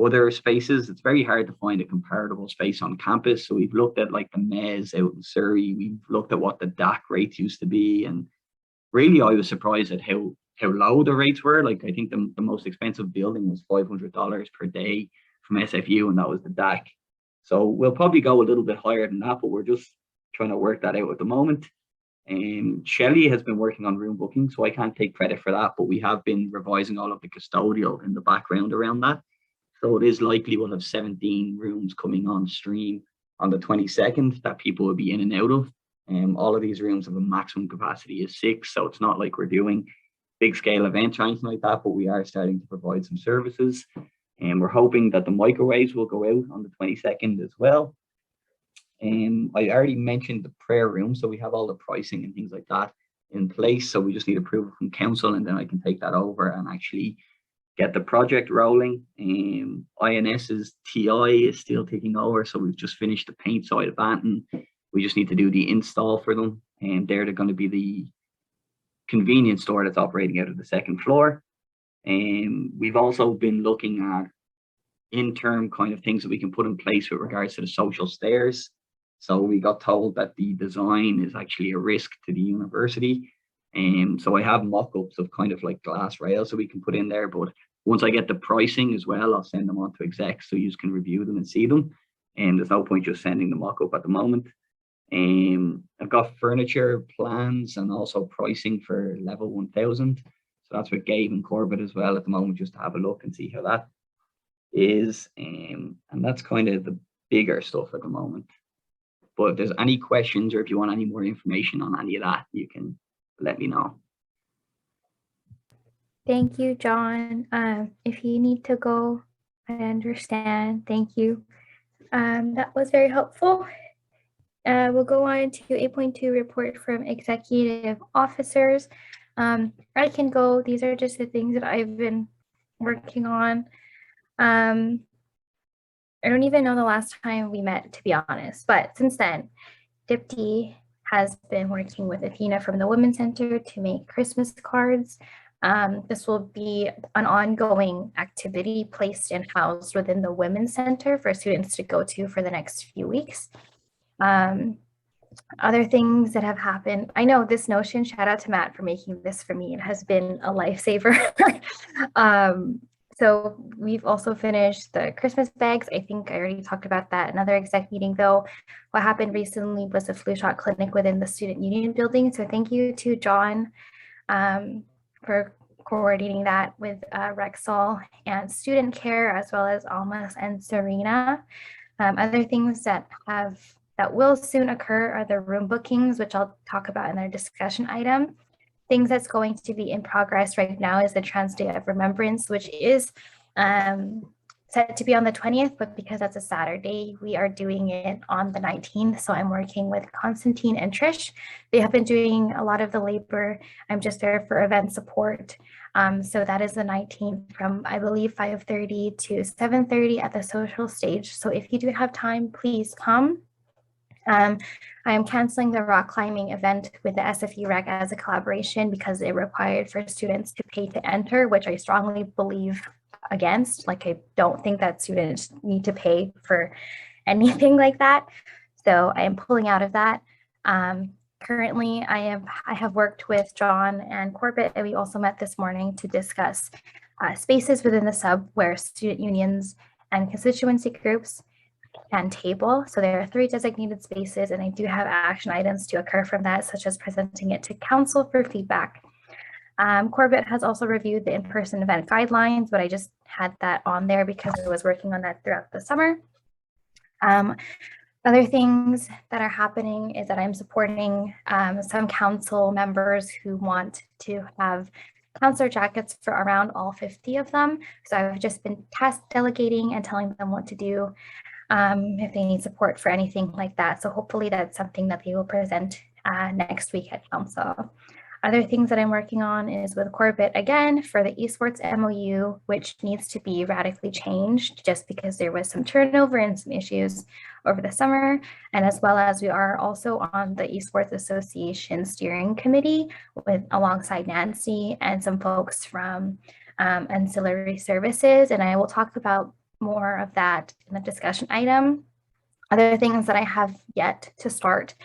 S7: other spaces. It's very hard to find a comparable space on campus. So we've looked at like the Mez out in Surrey. We've looked at what the DAC rates used to be. And really, I was surprised at how low the rates were. Like, I think the most expensive building was $500 per day from SFU, and that was the DAC. So we'll probably go a little bit higher than that, but we're just trying to work that out at the moment. Shelley has been working on room booking, so I can't take credit for that, but we have been revising all of the custodial in the background around that. So it is likely we'll have 17 rooms coming on stream on the 22nd that people will be in and out of. All of these rooms have a maximum capacity of 6, so it's not like we're doing big scale events or anything like that, but we are starting to provide some services. And we're hoping that the microwaves will go out on the 22nd as well. I already mentioned the prayer room, so we have all the pricing and things like that in place. So we just need approval from council, and then I can take that over and actually get the project rolling. INS's TI is still taking over, so we've just finished the paint side of that, and we just need to do the install for them. And they're going to be the convenience store that's operating out of the 2nd floor. We've also been looking at interim kind of things that we can put in place with regards to the social stairs. So we got told that the design is actually a risk to the university. So I have mock-ups of kind of like glass rails that we can put in there, but once I get the pricing as well, I'll send them on to execs so you can review them and see them. And there's no point just sending the mock-up at the moment. I've got furniture plans and also pricing for level 1000. So that's with Gabe and Corbett as well at the moment, just to have a look and see how that is. And that's kind of the bigger stuff at the moment. But if there's any questions or if you want any more information on any of that, you can let me know.
S1: Thank you, John. If you need to go, I understand. Thank you. That was very helpful. We'll go on to 8.2 report from executive officers. I can go. These are just the things that I've been working on. I don't even know the last time we met, to be honest, but since then, Dipti has been working with Athena from the Women's Center to make Christmas cards. This will be an ongoing activity placed and housed within the Women's Center for students to go to for the next few weeks. Other things that have happened, I know this Notion, shout out to Matt for making this for me. It has been a lifesaver. So we've also finished the Christmas bags. I think I already talked about that in another exec meeting, though. What happened recently was a flu shot clinic within the student union building. So thank you to John for coordinating that with Rexall and student care, as well as Almas and Serena. Other things that will soon occur are the room bookings, which I'll talk about in their discussion item. Things that's going to be in progress right now is the Trans Day of Remembrance, which is set to be on the 20th, but because that's a Saturday, we are doing it on the 19th. So I'm working with Constantine and Trish. They have been doing a lot of the labor. I'm just there for event support. So that is the 19th from, I believe, 5:30 to 7:30 at the social stage. So if you do have time, please come. I am canceling the rock climbing event with the SFU Rec as a collaboration because it required for students to pay to enter, which I strongly believe against. Like, I don't think that students need to pay for anything like that. So I am pulling out of that. Currently, I have worked with John and Corbett, and we also met this morning to discuss spaces within the sub where student unions and constituency groups can table. So there are 3 designated spaces, and I do have action items to occur from that, such as presenting it to council for feedback. Corbett has also reviewed the in-person event guidelines, but I just had that on there because I was working on that throughout the summer. Other things that are happening is that I'm supporting some council members who want to have counselor jackets for around all 50 of them. So I've just been task delegating and telling them what to do if they need support for anything like that. So hopefully that's something that they will present next week at council. Other things that I'm working on is with Corbett again for the esports MOU, which needs to be radically changed just because there was some turnover and some issues over the summer. And as well as we are also on the Esports Association Steering Committee alongside Nancy and some folks from ancillary services. And I will talk about more of that in the discussion item. Other things that I have yet to start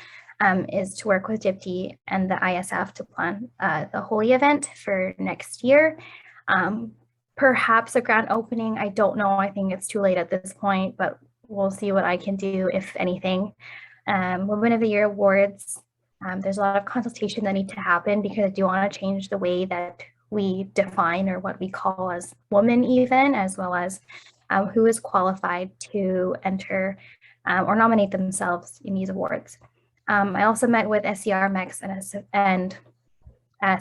S1: is to work with DIPTY and the ISF to plan the Holy event for next year. Perhaps a grand opening, I don't know, I think it's too late at this point, but we'll see what I can do, if anything. Women of the Year awards, there's a lot of consultation that need to happen because I do want to change the way that we define or what we call as woman even, as well as who is qualified to enter or nominate themselves in these awards. I also met with SCR, MEX, and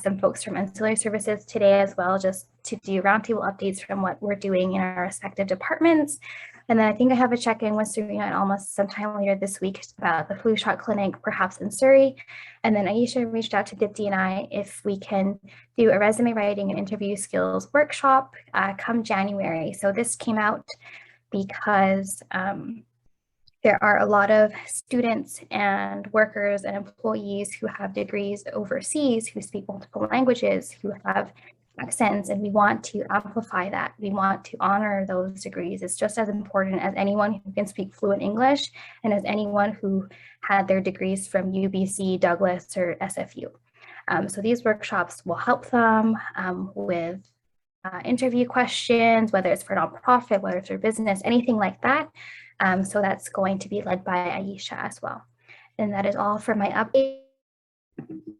S1: some folks from ancillary services today as well, just to do roundtable updates from what we're doing in our respective departments. And then I think I have a check-in with Serena and almost sometime later this week about the flu shot clinic, perhaps in Surrey. And then Aisha reached out to Dipti and I if we can do a resume writing and interview skills workshop come January. So this came out because there are a lot of students and workers and employees who have degrees overseas, who speak multiple languages, who have accents, and we want to amplify that. We want to honor those degrees. It's just as important as anyone who can speak fluent English and as anyone who had their degrees from UBC, Douglas, or SFU. So these workshops will help them with interview questions, whether it's for nonprofit, whether it's for business, anything like that. So that's going to be led by Aisha as well. And that is all for my update.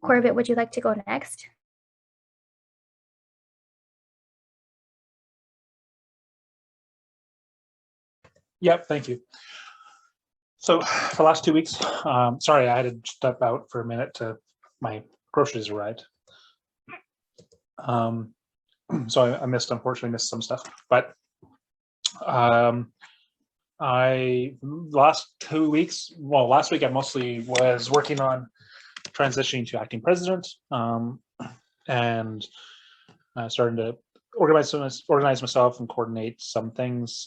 S1: Corbett, would you like to go next?
S3: Yep, thank you. So for the last 2 weeks, sorry, I had to step out for a minute to my groceries arrived. So I unfortunately missed some stuff, but last 2 weeks, well, last week I mostly was working on transitioning to acting president and starting to organize myself and coordinate some things.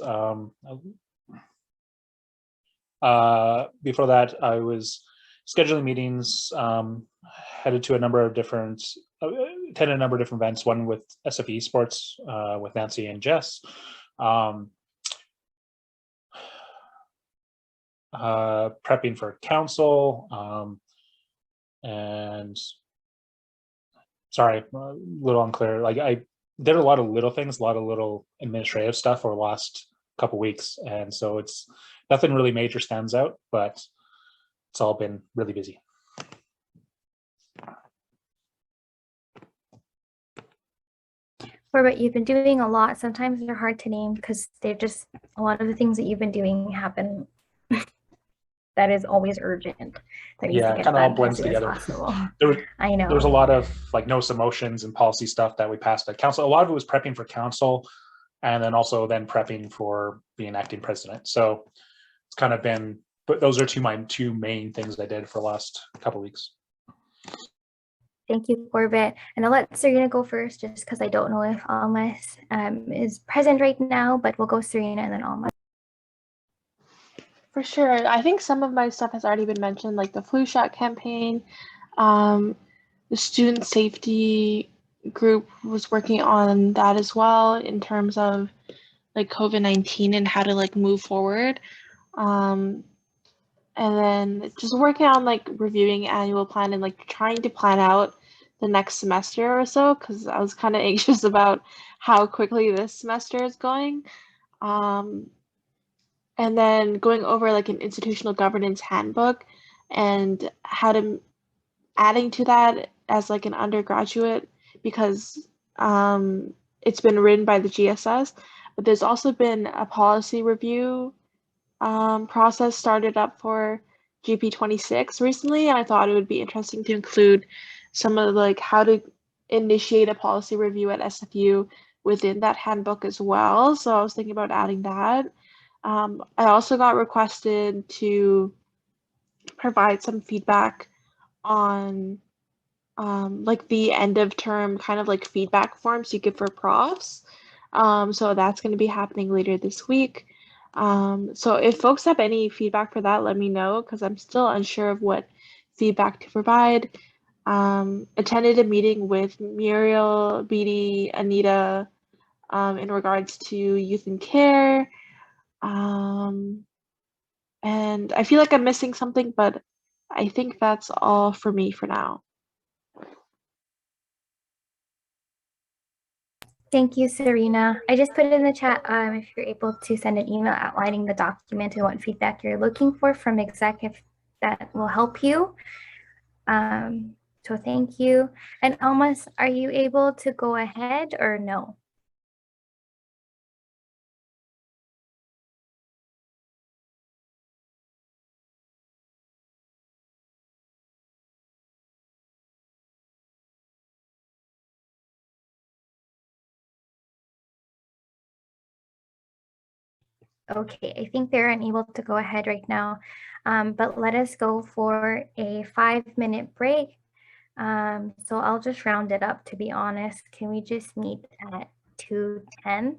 S3: Before that, I was scheduling meetings, attended a number of different events, one with SFE Sports with Nancy and Jess. Prepping for council, and sorry, a little unclear. Like I did a lot of little things, a lot of little administrative stuff over the last couple weeks, and so it's nothing really major stands out, but it's all been really busy.
S1: Corbett, you've been doing a lot. Sometimes they're hard to name because they're just a lot of the things that you've been doing happen that is always urgent.
S3: Yeah, it kind of all blends together.
S1: I know.
S3: There was a lot of like notice of motions and policy stuff that we passed at council. A lot of it was prepping for council and then also prepping for being acting president. So it's kind of been, but those are my two main things I did for the last couple of weeks.
S1: Thank you, Corbett. And I'll let Serena go first just because I don't know if Almas is present right now, but we'll go Serena and then Almas.
S4: For sure. I think some of my stuff has already been mentioned, like the flu shot campaign. The student safety group was working on that as well in terms of like COVID-19 and how to like move forward. And then just working on like reviewing annual plan and like trying to plan out the next semester or so, because I was kind of anxious about how quickly this semester is going. And then going over like an institutional governance handbook and how to adding to that as like an undergraduate, because it's been written by the GSS, but there's also been a policy review process started up for GP26 recently. I thought it would be interesting to include some of like how to initiate a policy review at SFU within that handbook as well. So I was thinking about adding that. I also got requested to provide some feedback on like the end of term kind of like feedback forms you give for profs. So that's going to be happening later this week. So if folks have any feedback for that, let me know, because I'm still unsure of what feedback to provide. Attended a meeting with Muriel, Beatty, Anita in regards to youth and care. And I feel like I'm missing something, but I think that's all for me for now.
S1: Thank you, Serena. I just put it in the chat if you're able to send an email outlining the document and what feedback you're looking for from exec, if that will help you. So thank you. And Almas, are you able to go ahead or no? Okay, I think they're unable to go ahead right now, but let us go for a 5-minute break. So I'll just round it up, to be honest. Can we just meet at 2:10?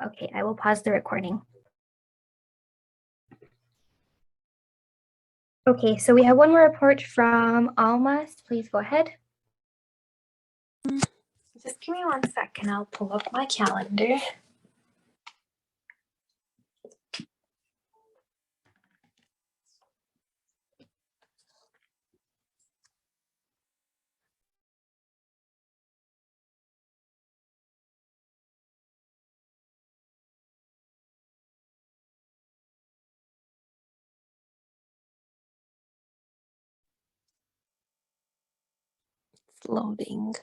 S1: Okay, I will pause the recording. Okay, so we have one more report from Almas. Please go ahead.
S2: Just give me 1 second. I'll pull up my calendar. It's loading.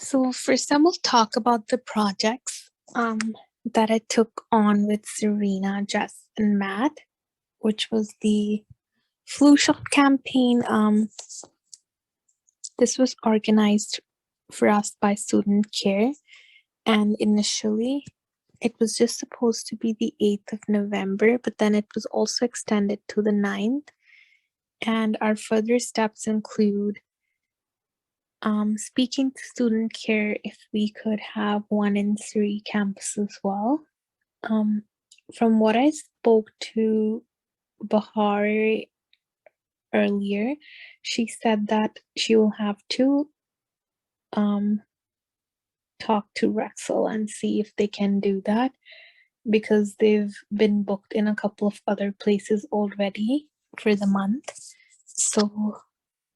S2: So first I will talk about the projects that I took on with Serena, Jess, and Matt, which was the flu shot campaign. This was organized for us by Student Care, and initially it was just supposed to be the 8th of November, but then it was also extended to the 9th. And our further steps include speaking to Student Care if we could have one in 3 campuses as well. From what I spoke to Bahar earlier, she said that she will have to talk to Rexel and see if they can do that, because they've been booked in a couple of other places already for the month. So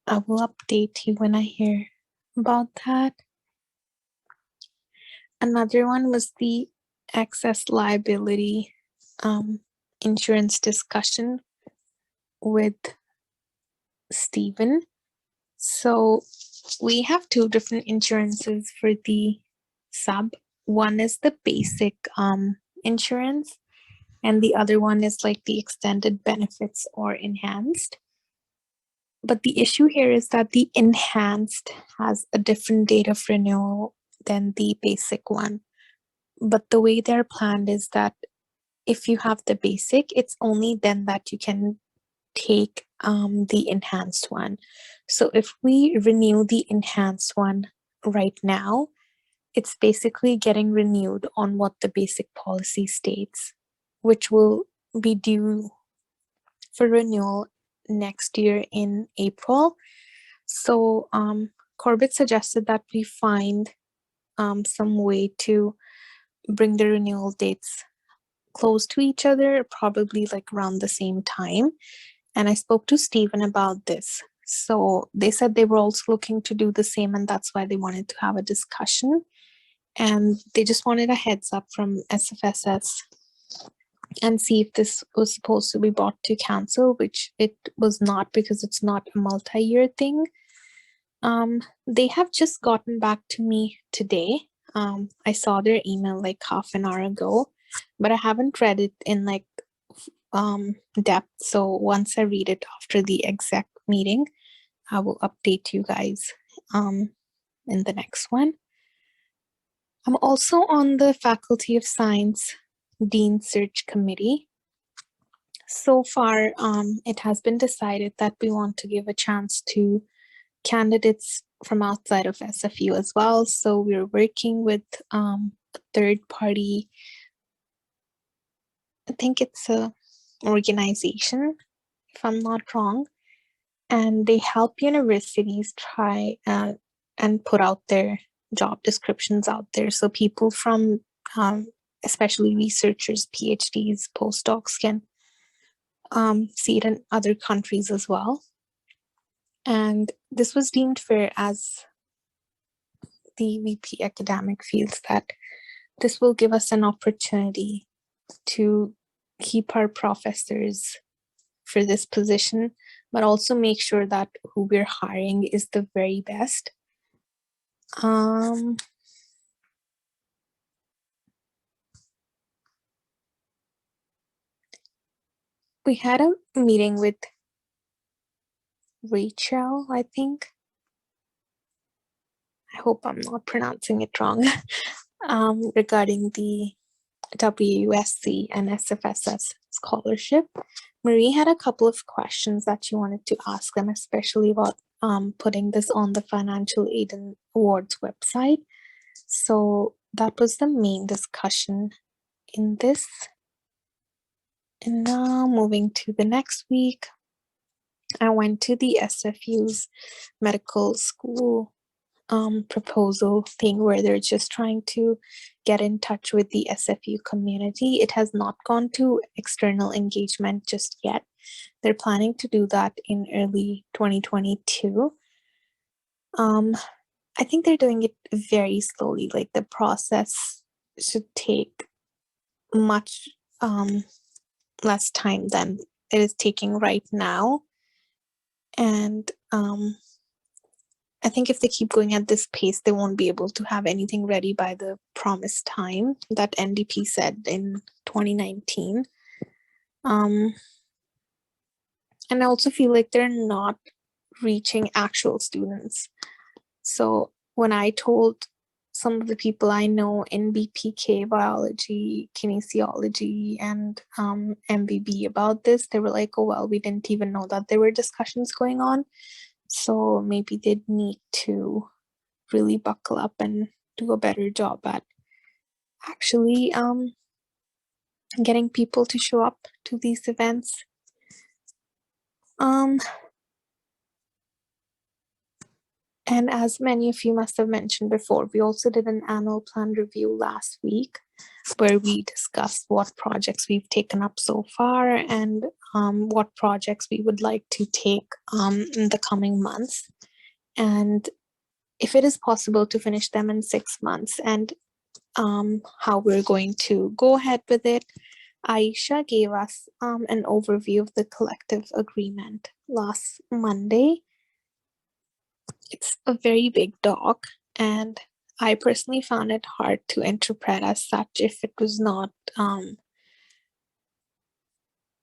S2: I will update you when I hear about that. Another one was the excess liability insurance discussion with Stephen. So we have 2 different insurances for the sub. One is the basic insurance, and the other one is like the extended benefits or enhanced. But the issue here is that the enhanced has a different date of renewal than the basic one. But the way they're planned is that if you have the basic, it's only then that you can take the enhanced one. So if we renew the enhanced one right now, it's basically getting renewed on what the basic policy states, which will be due for renewal next year in April. So Corbett suggested that we find some way to bring the renewal dates close to each other, probably like around the same time. And I spoke to Stephen about this. So they said they were also looking to do the same, and that's why they wanted to have a discussion. And they just wanted a heads up from SFSS and see if this was supposed to be brought to council, which it was not, because it's not a multi-year thing. They have just gotten back to me today. I saw their email like half an hour ago, but I haven't read it in like depth. So once I read it after the exec meeting, I will update you guys in the next one. I'm also on the Faculty of Science Dean Search Committee. So far, it has been decided that we want to give a chance to candidates from outside of SFU as well. So we're working with a third party. I think it's a organization, if I'm not wrong, and they help universities try and put out their job descriptions out there. So people from, especially researchers, PhDs, postdocs can see it in other countries as well. And this was deemed fair, as the VP academic feels that this will give us an opportunity to keep our professors for this position, but also make sure that who we're hiring is the very best. We had a meeting with Rachel, I think. I hope I'm not pronouncing it wrong. Regarding the WUSC and SFSS scholarship. Marie had a couple of questions that she wanted to ask them, especially about putting this on the Financial Aid and Awards website. So that was the main discussion in this. And now moving to the next week, I went to the SFU's medical school proposal thing where they're just trying to get in touch with the SFU community. It has not gone to external engagement just yet. They're planning to do that in early 2022. I think they're doing it very slowly. Like the process should take much less time than it is taking right now. And I think if they keep going at this pace, they won't be able to have anything ready by the promised time that NDP said in 2019. And I also feel like they're not reaching actual students. So when I told some of the people I know in BPK, biology, kinesiology, and MBB about this, they were like, oh, well, we didn't even know that there were discussions going on. So maybe they'd need to really buckle up and do a better job at actually getting people to show up to these events. And as many of you must have mentioned before, we also did an annual plan review last week where we discussed what projects we've taken up so far and what projects we would like to take in the coming months. And if it is possible to finish them in 6 months, and how we're going to go ahead with it. Aisha gave us an overview of the collective agreement last Monday. It's a very big doc, and I personally found it hard to interpret as such if it was not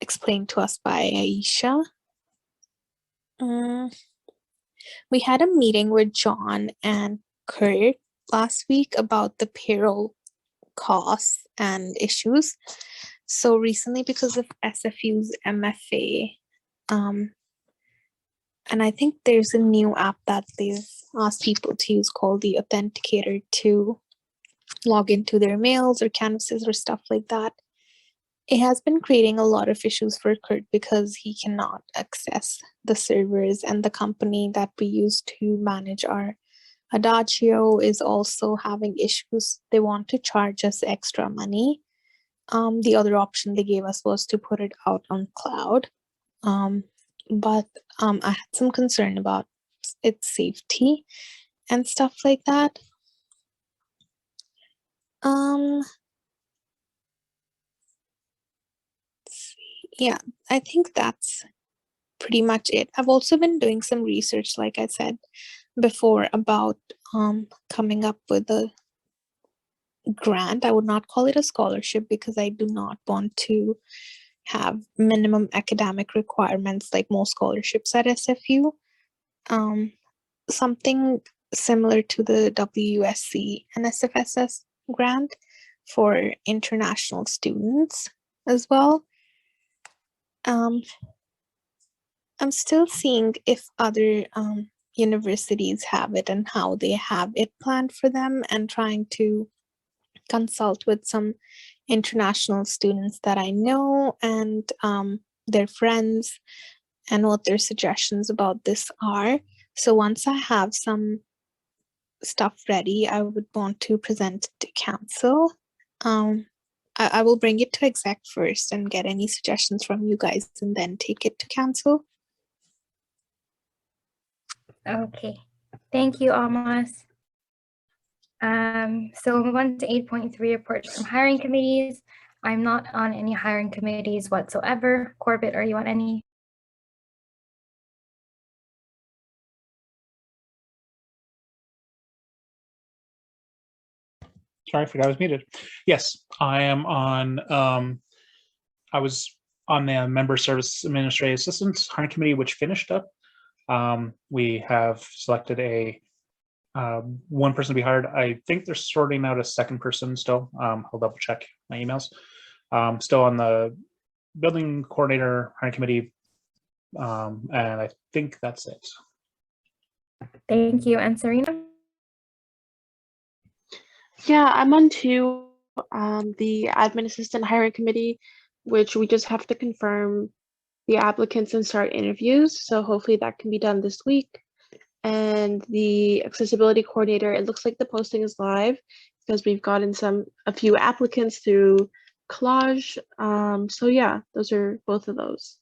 S2: explained to us by Aisha. We had a meeting with John and Kurt last week about the payroll costs and issues. So recently, because of SFU's MFA, and I think there's a new app that they've asked people to use called the Authenticator to log into their mails or canvases or stuff like that. It has been creating a lot of issues for Kurt because he cannot access the servers and the company that we use to manage our Adagio is also having issues. They want to charge us extra money. The other option they gave us was to put it out on cloud. But I had some concern about its safety and stuff like that. Yeah, I think that's pretty much it. I've also been doing some research, like I said before, about coming up with a grant. I would not call it a scholarship because I do not want to have minimum academic requirements like most scholarships at SFU. Something similar to the WSC and SFSS grant for international students as well. I'm still seeing if other universities have it and how they have it planned for them, and trying to consult with some international students that I know and their friends and what their suggestions about this are. So once I have some stuff ready, I would want to present it to council. I will bring it to exec first and get any suggestions from you guys and then take it to council.
S1: Okay, thank you, Almas. So we'll move on to 8.3, reports from hiring committees. I'm not on any hiring committees whatsoever. Corbett, are you on any?
S3: Sorry, I forgot I was muted. Yes, I am on, I was on the Member Service Administrative Assistance Hiring Committee, which finished up. We have selected a one person to be hired. I think they're sorting out a second person still. I'll double check my emails. Still on the building coordinator hiring committee. And I think that's it.
S1: Thank you. And Serena?
S4: Yeah, I'm on to the admin assistant hiring committee, which we just have to confirm the applicants and start interviews. So hopefully that can be done this week. And the accessibility coordinator, it looks like the posting is live because we've gotten a few applicants through Collage. So yeah, those are both of those.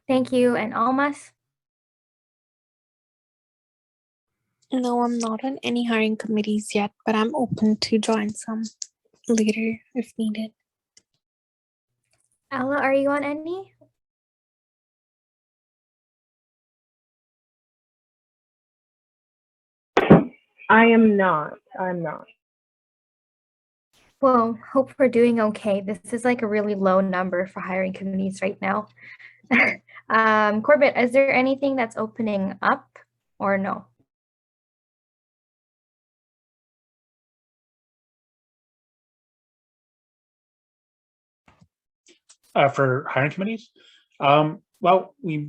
S1: Thank you. And Almas?
S2: No, I'm not on any hiring committees yet, but I'm open to join some later if needed.
S1: Ella, are you on any?
S5: I am not. I'm not.
S1: Well, hope we're doing okay. This is like a really low number for hiring committees right now. Corbett, is there anything that's opening up or no?
S3: For hiring committees, well, we'll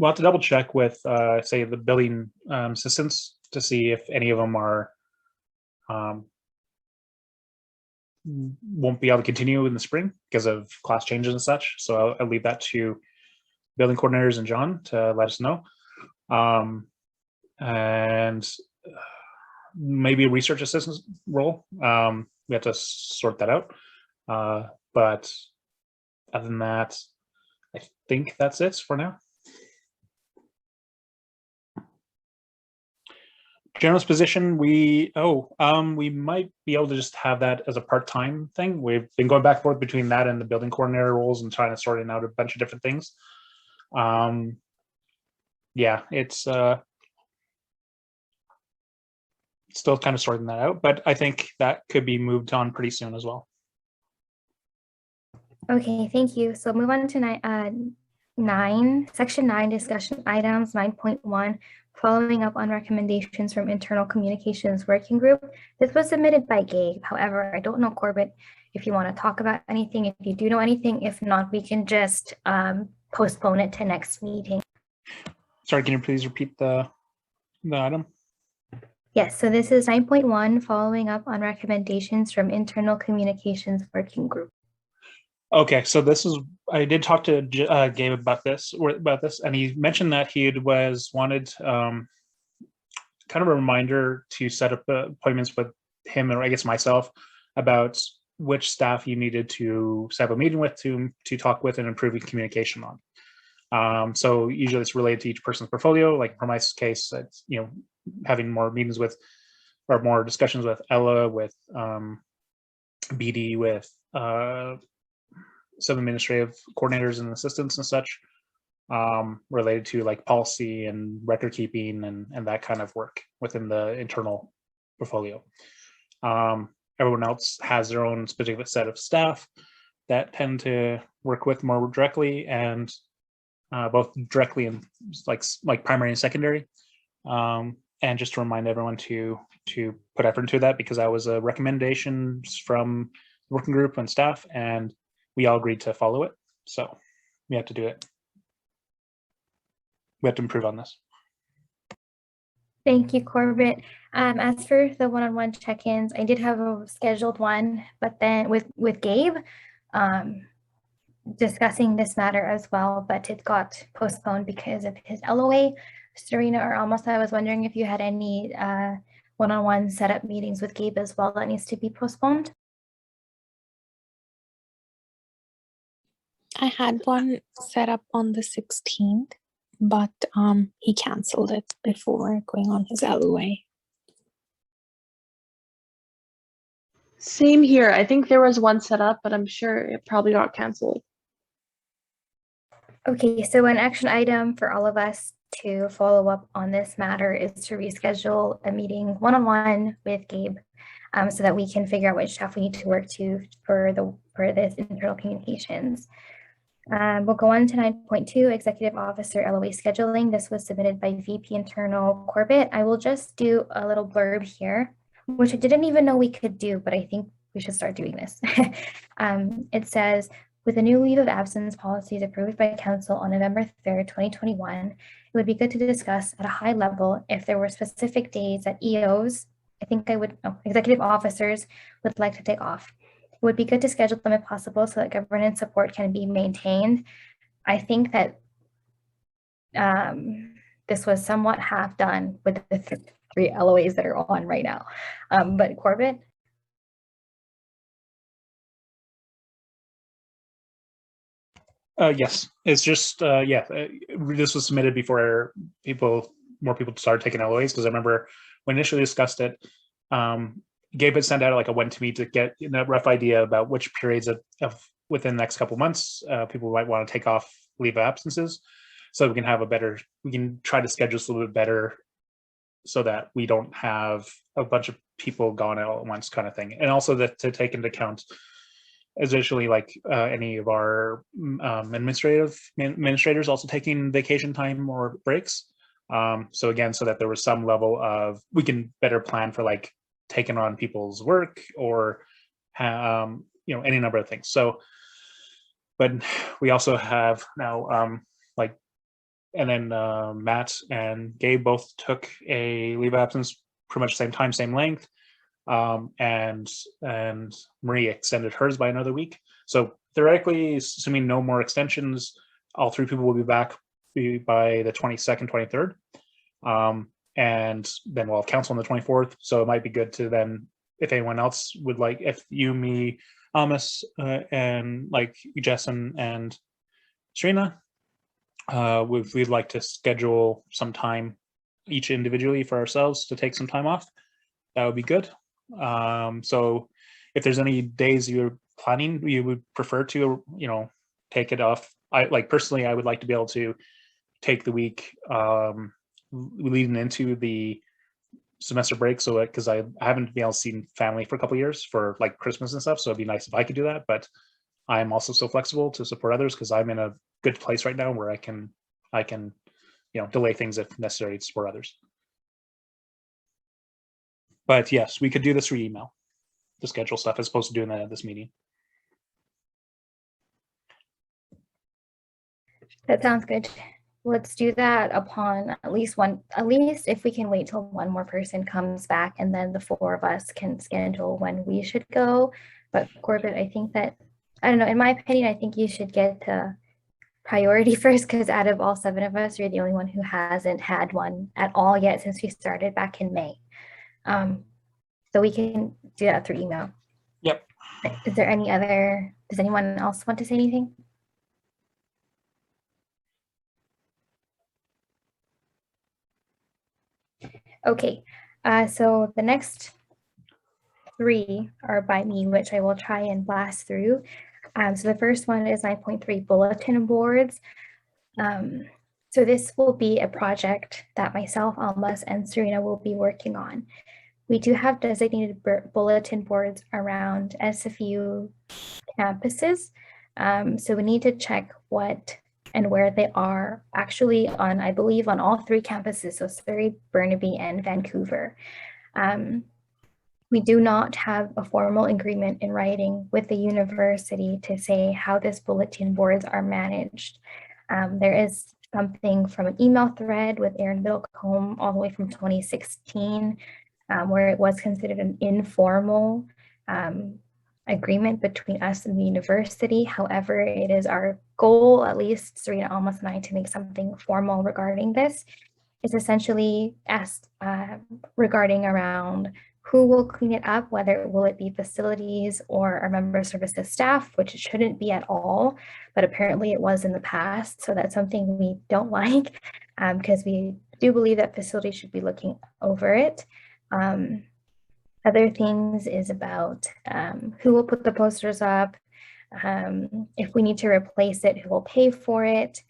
S3: have to double check with, say, the building assistants to see if any of them are won't be able to continue in the spring because of class changes and such. So I'll leave that to building coordinators and John to let us know. And maybe a research assistant role. We have to sort that out. But other than that, I think that's it for now. Generalist position, we might be able to just have that as a part-time thing. We've been going back and forth between that and the building coordinator roles and trying to sort out a bunch of different things. Yeah, it's still kind of sorting that out, but I think that could be moved on pretty soon as well.
S1: Okay, thank you. So move on to section 9, discussion items, 9.1, following up on recommendations from internal communications working group. This was submitted by Gabe. However, I don't know, Corbett, if you want to talk about anything, if you do know anything. If not, we can just postpone it to next meeting.
S3: Sorry, can you please repeat the item?
S1: Yes, so this is 9.1, following up on recommendations from internal communications working group.
S3: Okay, so this is, I did talk to Gabe about this, and he mentioned that he wanted kind of a reminder to set up appointments with him, or I guess myself, about which staff you needed to set up a meeting with to talk with and improve communication on. So usually it's related to each person's portfolio. Like for my case, it's, you know, having more meetings with, or more discussions with Ella, with BD, with some administrative coordinators and assistants and such, related to like policy and record keeping and that kind of work within the internal portfolio. Everyone else has their own specific set of staff that tend to work with more directly, and both directly and like primary and secondary. And just to remind everyone to put effort into that, because that was a recommendation from the working group and staff, and we all agreed to follow it. So we have to do it. We have to improve on this.
S1: Thank you, Corbett. As for the one-on-one check-ins, I did have a scheduled one, but then with Gabe, discussing this matter as well, but it got postponed because of his LOA. Serena or Almost, I was wondering if you had any one-on-one setup meetings with Gabe as well that needs to be postponed.
S2: I had one set up on the 16th, but he canceled it before going on his LOA.
S4: Same here. I think there was one set up, but I'm sure it probably got canceled.
S1: Okay, so an action item for all of us to follow up on this matter is to reschedule a meeting one-on-one with Gabe, so that we can figure out which staff we need to work to for this internal communications. We'll go on to 9.2, Executive Officer LOA scheduling. This was submitted by VP Internal Corbett. I will just do a little blurb here, which I didn't even know we could do, but I think we should start doing this. It says, with the new leave of absence policies approved by Council on November 3rd, 2021, it would be good to discuss at a high level if there were specific days that EOs, executive officers would like to take off. It would be good to schedule them if possible so that governance support can be maintained. I think that this was somewhat half done with the three LOAs that are on right now. But Corbett?
S3: Yes, it's just, this was submitted before more people started taking LOAs, because I remember when initially discussed it, Gabe had sent out like a one to me to get a rough idea about which periods of within the next couple months people might want to take off leave of absences, so we can try to schedule this a little bit better so that we don't have a bunch of people gone out at once kind of thing. And also that to take into account additionally like any of our administrators also taking vacation time or breaks. So again, so that there was some level of, we can better plan for like taking on people's work or any number of things. So, but we also have now and then Matt and Gabe both took a leave of absence pretty much same time, same length, and Marie extended hers by another week. So theoretically, assuming no more extensions, all three people will be back by the 22nd, 23rd. And then we'll have council on the 24th. So it might be good to then, if anyone else would like, if you, me, Amos, and like Jessen and Serena, we'd like to schedule some time each individually for ourselves to take some time off. That would be good. So if there's any days you're planning, you would prefer to, take it off. Personally, I would like to be able to take the week leading into the semester break, so because I haven't been able to see family for a couple of years for like Christmas and stuff, so it'd be nice if I could do that. But I'm also so flexible to support others because I'm in a good place right now where I can delay things if necessary to support others. But yes, we could do this through email, the schedule stuff, as opposed to doing that at this meeting.
S1: That sounds good. Let's do that upon at least if we can wait till one more person comes back, and then the four of us can schedule when we should go. But Corbett, I think that, I don't know, in my opinion, I think you should get to priority first, because out of all 7 of us, you're the only one who hasn't had one at all yet since we started back in May. So we can do that through email.
S3: Yep.
S1: Is there any other, does anyone else want to say anything? Okay, so the next 3 are by me, which I will try and blast through. So the first one is 9.3 bulletin boards. So this will be a project that myself, Almas, and Serena will be working on. We do have designated bulletin boards around SFU campuses. So we need to check what and where they are actually on, I believe, on all 3 campuses, so Surrey, Burnaby, and Vancouver. We do not have a formal agreement in writing with the university to say how these bulletin boards are managed. There is something from an email thread with Aaron Middlecombe all the way from 2016, where it was considered an informal agreement between us and the university. However, it is our goal, at least Serena, Almas, and I, to make something formal regarding this. It's essentially asked regarding around who will clean it up, whether will it be facilities or our member services staff, which it shouldn't be at all, but apparently it was in the past. So that's something we don't like, because we do believe that facilities should be looking over it. Other things is about who will put the posters up, if we need to replace it, who will pay for it,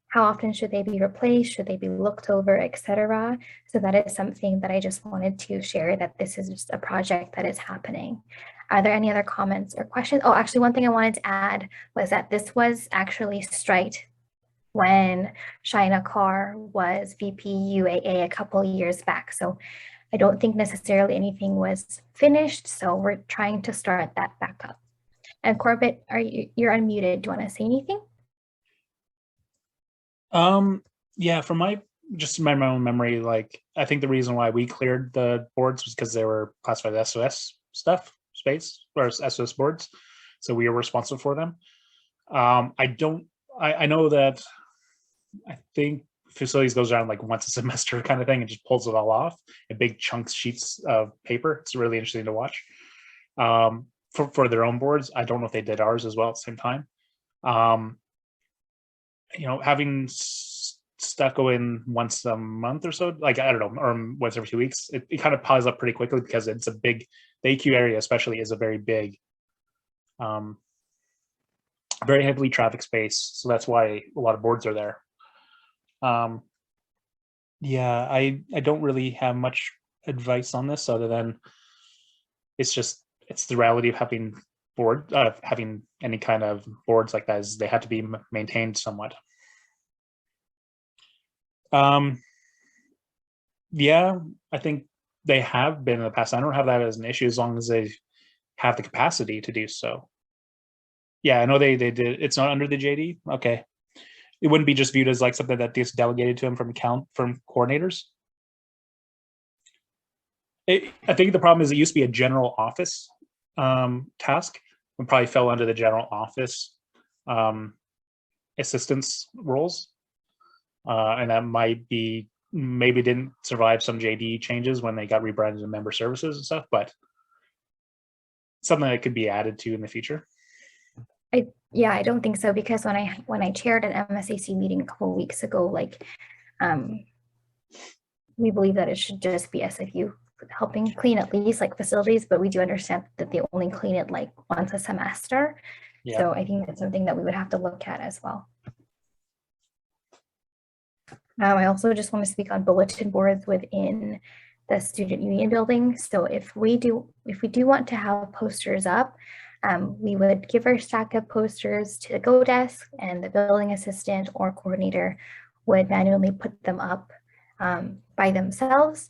S1: how often should they be replaced, should they be looked over, etc. So that is something that I just wanted to share, that this is just a project that is happening. Are there any other comments or questions? Oh, actually, one thing I wanted to add was that this was actually striked when Shaina Carr was VP UAA a couple of years back. So I don't think necessarily anything was finished. So we're trying to start that back up. And Corbett, you're unmuted. Do you want to say anything?
S3: Yeah, from my own memory, like I think the reason why we cleared the boards was because they were classified as SOS space or SOS boards, so we were responsible for them. I know that I think facilities goes around like once a semester kind of thing and just pulls it all off in big chunks, sheets of paper. It's really interesting to watch. For their own boards, I don't know if they did ours as well at the same time. You know, having stuff go in once a month or so, like I don't know, or once every 2 weeks, it kind of piles up pretty quickly because it's a big, the AQ area especially is a very big, very heavily traffic space. So that's why a lot of boards are there. Yeah, I don't really have much advice on this other than it's the reality of having having any kind of boards like that is they have to be maintained somewhat. Yeah, I think they have been in the past. I don't have that as an issue as long as they have the capacity to do so. Yeah, I know they did. It's not under the JD. Okay, it wouldn't be just viewed as like something that gets delegated to them from coordinators. I think the problem is it used to be a general office task. It probably fell under the general office assistance roles, and that might be maybe didn't survive some JD changes when they got rebranded to member services and stuff, but something that could be added to in the future.
S1: Yeah, I don't think so, because when I chaired an MSAC meeting a couple of weeks ago, like we believe that it should just be SFU helping clean at least like facilities, but we do understand that they only clean it like once a semester. Yeah. So I think that's something that we would have to look at as well. I also just want to speak on bulletin boards within the student union building. So if we do want to have posters up, we would give our stack of posters to the Go Desk, and the building assistant or coordinator would manually put them up by themselves.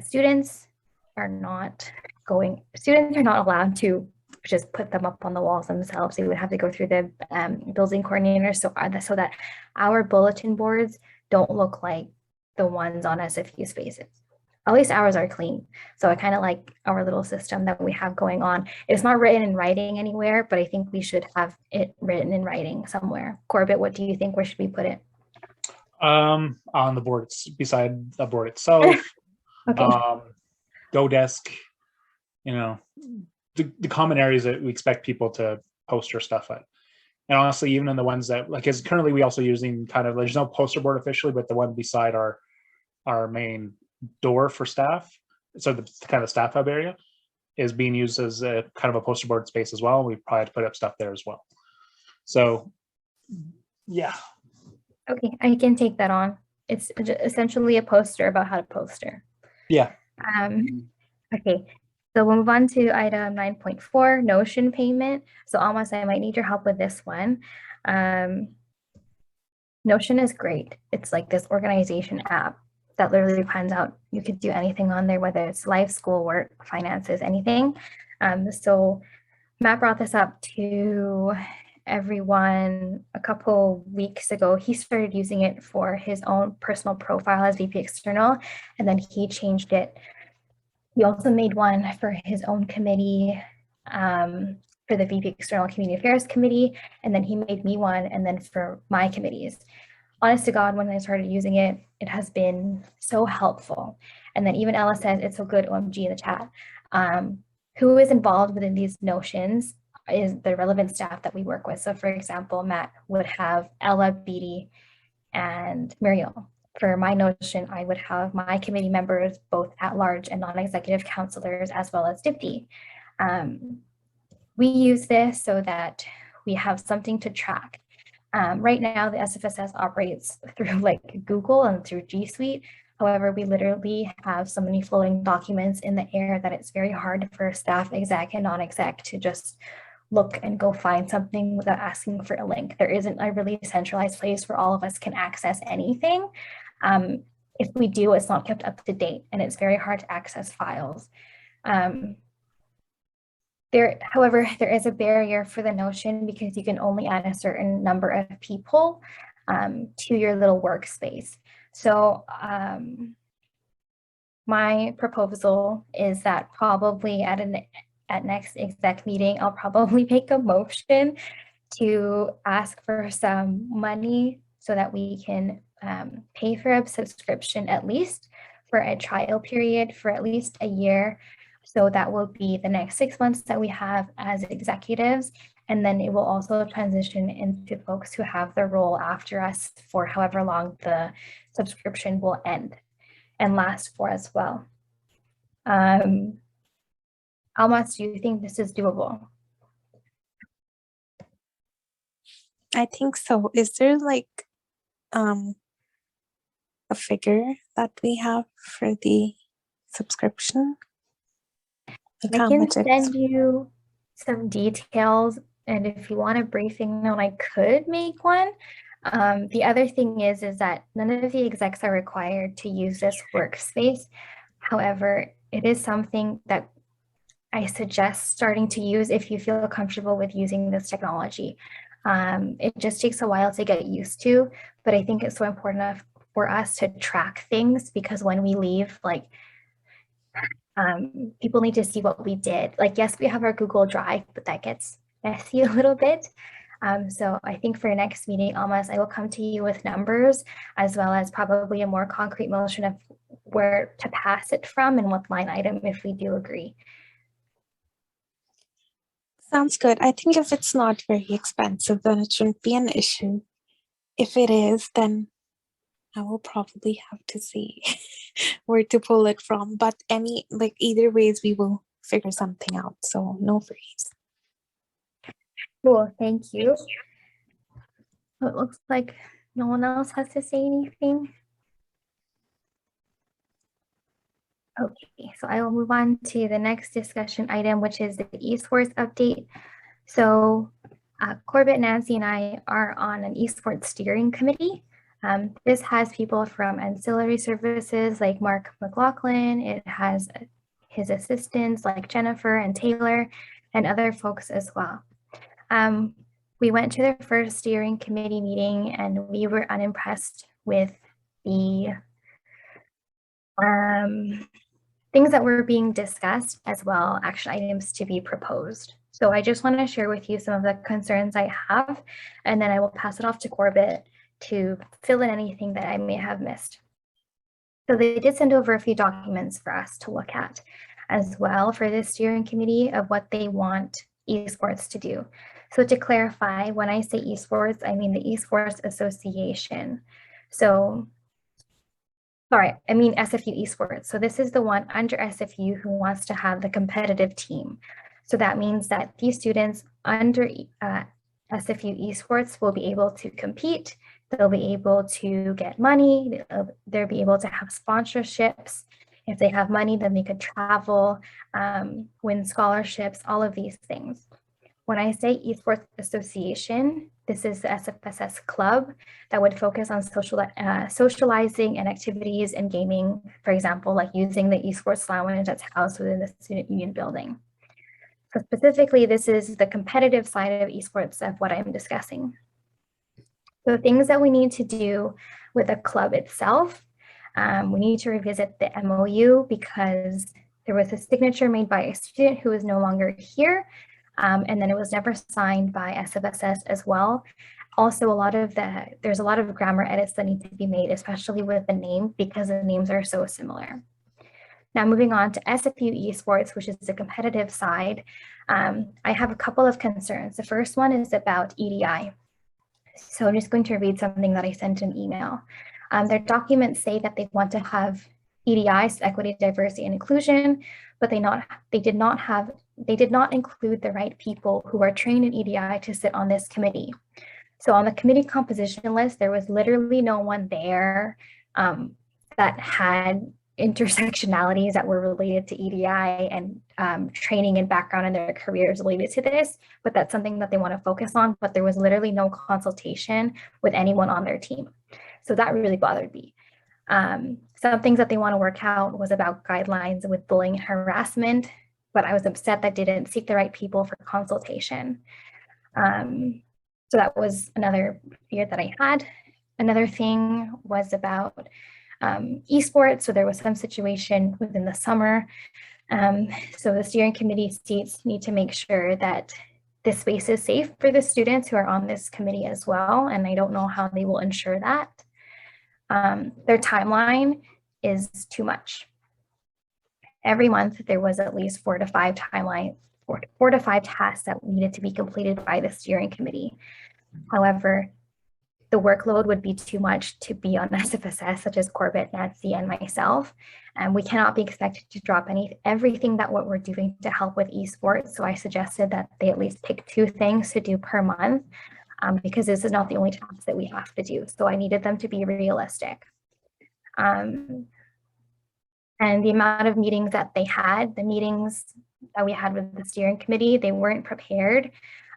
S1: Students are not allowed to just put them up on the walls themselves. They would have to go through the building coordinator so that our bulletin boards don't look like the ones on SFU spaces. at least ours are clean. So I kind of like our little system that we have going on. It's not written in writing anywhere, but I think we should have it written in writing somewhere. Corbett, what do you think? Where should we put it?
S3: On the board, beside the board itself.
S1: Okay.
S3: Go desk, you know, the common areas that we expect people to post their stuff at. And honestly, even in the ones that, like, as currently we also using kind of, there's no poster board officially, but the one beside our main door for staff, so the kind of staff hub area is being used as a kind of a poster board space as well. We probably had to put up stuff there as well. So yeah.
S1: Okay, I can take that on. It's essentially a poster about how to poster.
S3: Yeah.
S1: Okay, so we'll move on to item 9.4, Notion payment. So Almas, I might need your help with this one. Notion is great. It's like this organization app that literally plans out, you could do anything on there, whether it's life, school, work, finances, anything. So Matt brought this up to everyone a couple weeks ago. He started using it for his own personal profile as VP External, and then he changed it. He also made one for his own committee, for the VP External Community Affairs Committee, and then he made me one, and then for my committees. Honest to God, when I started using it, it has been so helpful. And then even Ella says it's so good, OMG, in the chat. Who is involved within these notions is the relevant staff that we work with. So for example, Matt would have Ella, Beatty, and Muriel. For my Notion, I would have my committee members, both at large and non-executive counselors, as well as Dipti. We use this so that we have something to track. Right now, the SFSS operates through like Google and through G Suite. However, we literally have so many floating documents in the air that it's very hard for staff, exec, and non-exec to just look and go find something without asking for a link. There isn't a really centralized place where all of us can access anything. If we do, it's not kept up to date, and it's very hard to access files. However, there is a barrier for the Notion because you can only add a certain number of people to your little workspace. So my proposal is that probably at next exec meeting, I'll probably make a motion to ask for some money so that we can pay for a subscription, at least for a trial period for at least a year. So that will be the next 6 months that we have as executives. And then it will also transition into folks who have their role after us for however long the subscription will end and last for as well. Almas, do you think this is doable?
S2: I think so. Is there like a figure that we have for the subscription?
S1: I can send you some details, and if you want a briefing note, I could make one. The other thing is that none of the execs are required to use this workspace. However, it is something that I suggest starting to use if you feel comfortable with using this technology. It just takes a while to get used to, but I think it's so important for us to track things, because when we leave, like, people need to see what we did. Like, yes, we have our Google Drive, but that gets messy a little bit. So I think for next meeting, Almas, I will come to you with numbers, as well as probably a more concrete motion of where to pass it from and what line item if we do agree.
S2: Sounds good. I think if it's not very expensive, then it shouldn't be an issue. If it is, then I will probably have to see where to pull it from. But either ways, we will figure something out. So no worries.
S1: Cool, thank you. So it looks like no one else has to say anything. Okay, so I will move on to the next discussion item, which is the esports update. So Corbett, Nancy, and I are on an esports steering committee. This has people from ancillary services like Mark McLaughlin. It has his assistants like Jennifer and Taylor and other folks as well. We went to their first steering committee meeting and we were unimpressed with the Things that were being discussed as well, action items to be proposed. So I just want to share with you some of the concerns I have, and then I will pass it off to Corbett to fill in anything that I may have missed. So they did send over a few documents for us to look at as well for the steering committee of what they want esports to do. So to clarify, when I say esports, I mean the Esports Association. So, sorry, I mean SFU esports. So this is the one under SFU who wants to have the competitive team. So that means that these students under SFU esports will be able to compete. They'll be able to get money. They'll be able to have sponsorships. If they have money, then they could travel, win scholarships, all of these things. When I say Esports Association, this is the SFSS club that would focus on socializing and activities and gaming, for example, like using the esports lounge that's housed within the student union building. So specifically, this is the competitive side of esports of what I'm discussing. So things that we need to do with the club itself, we need to revisit the MOU because there was a signature made by a student who is no longer here, and then it was never signed by SFSS as well. Also, there's a lot of grammar edits that need to be made, especially with the name because the names are so similar. Now moving on to SFU esports, which is the competitive side, I have a couple of concerns. The first one is about EDI. So I'm just going to read something that I sent in email. Their documents say that they want to have EDIs, equity, diversity, and inclusion, but they did not include the right people who are trained in EDI to sit on this committee. So on the committee composition list, there was literally no one there that had intersectionalities that were related to EDI and training and background in their careers related to this, but that's something that they want to focus on, but there was literally no consultation with anyone on their team. So that really bothered me. Some things that they want to work out was about guidelines with bullying and harassment, but I was upset that they didn't seek the right people for consultation. So that was another fear that I had. Another thing was about esports. So there was some situation within the summer. So the steering committee seats need to make sure that this space is safe for the students who are on this committee as well. And I don't know how they will ensure that. Their timeline is too much. Every month there was at least 4 to 5 tasks that needed to be completed by the steering committee. However, the workload would be too much to be on SFSS, such as Corbett, Nancy, and myself. And we cannot be expected to drop everything that what we're doing to help with esports. So I suggested that they at least pick 2 things to do per month because this is not the only task that we have to do. So I needed them to be realistic. And the amount of meetings that they had, the meetings that we had with the steering committee, they weren't prepared.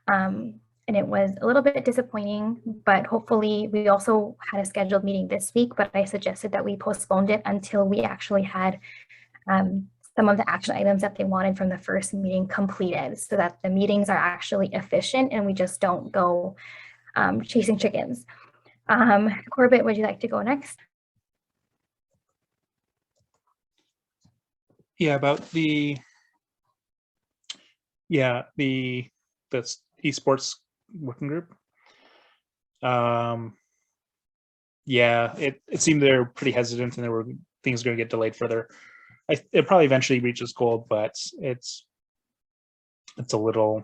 S1: And it was a little bit disappointing, but hopefully we also had a scheduled meeting this week, but I suggested that we postponed it until we actually had some of the action items that they wanted from the first meeting completed so that the meetings are actually efficient and we just don't go chasing chickens. Corbett, would you like to go next?
S3: Yeah, about the esports working group. Yeah, it seemed they're pretty hesitant and there were things going to get delayed further. It probably eventually reached its goal, but it's a little,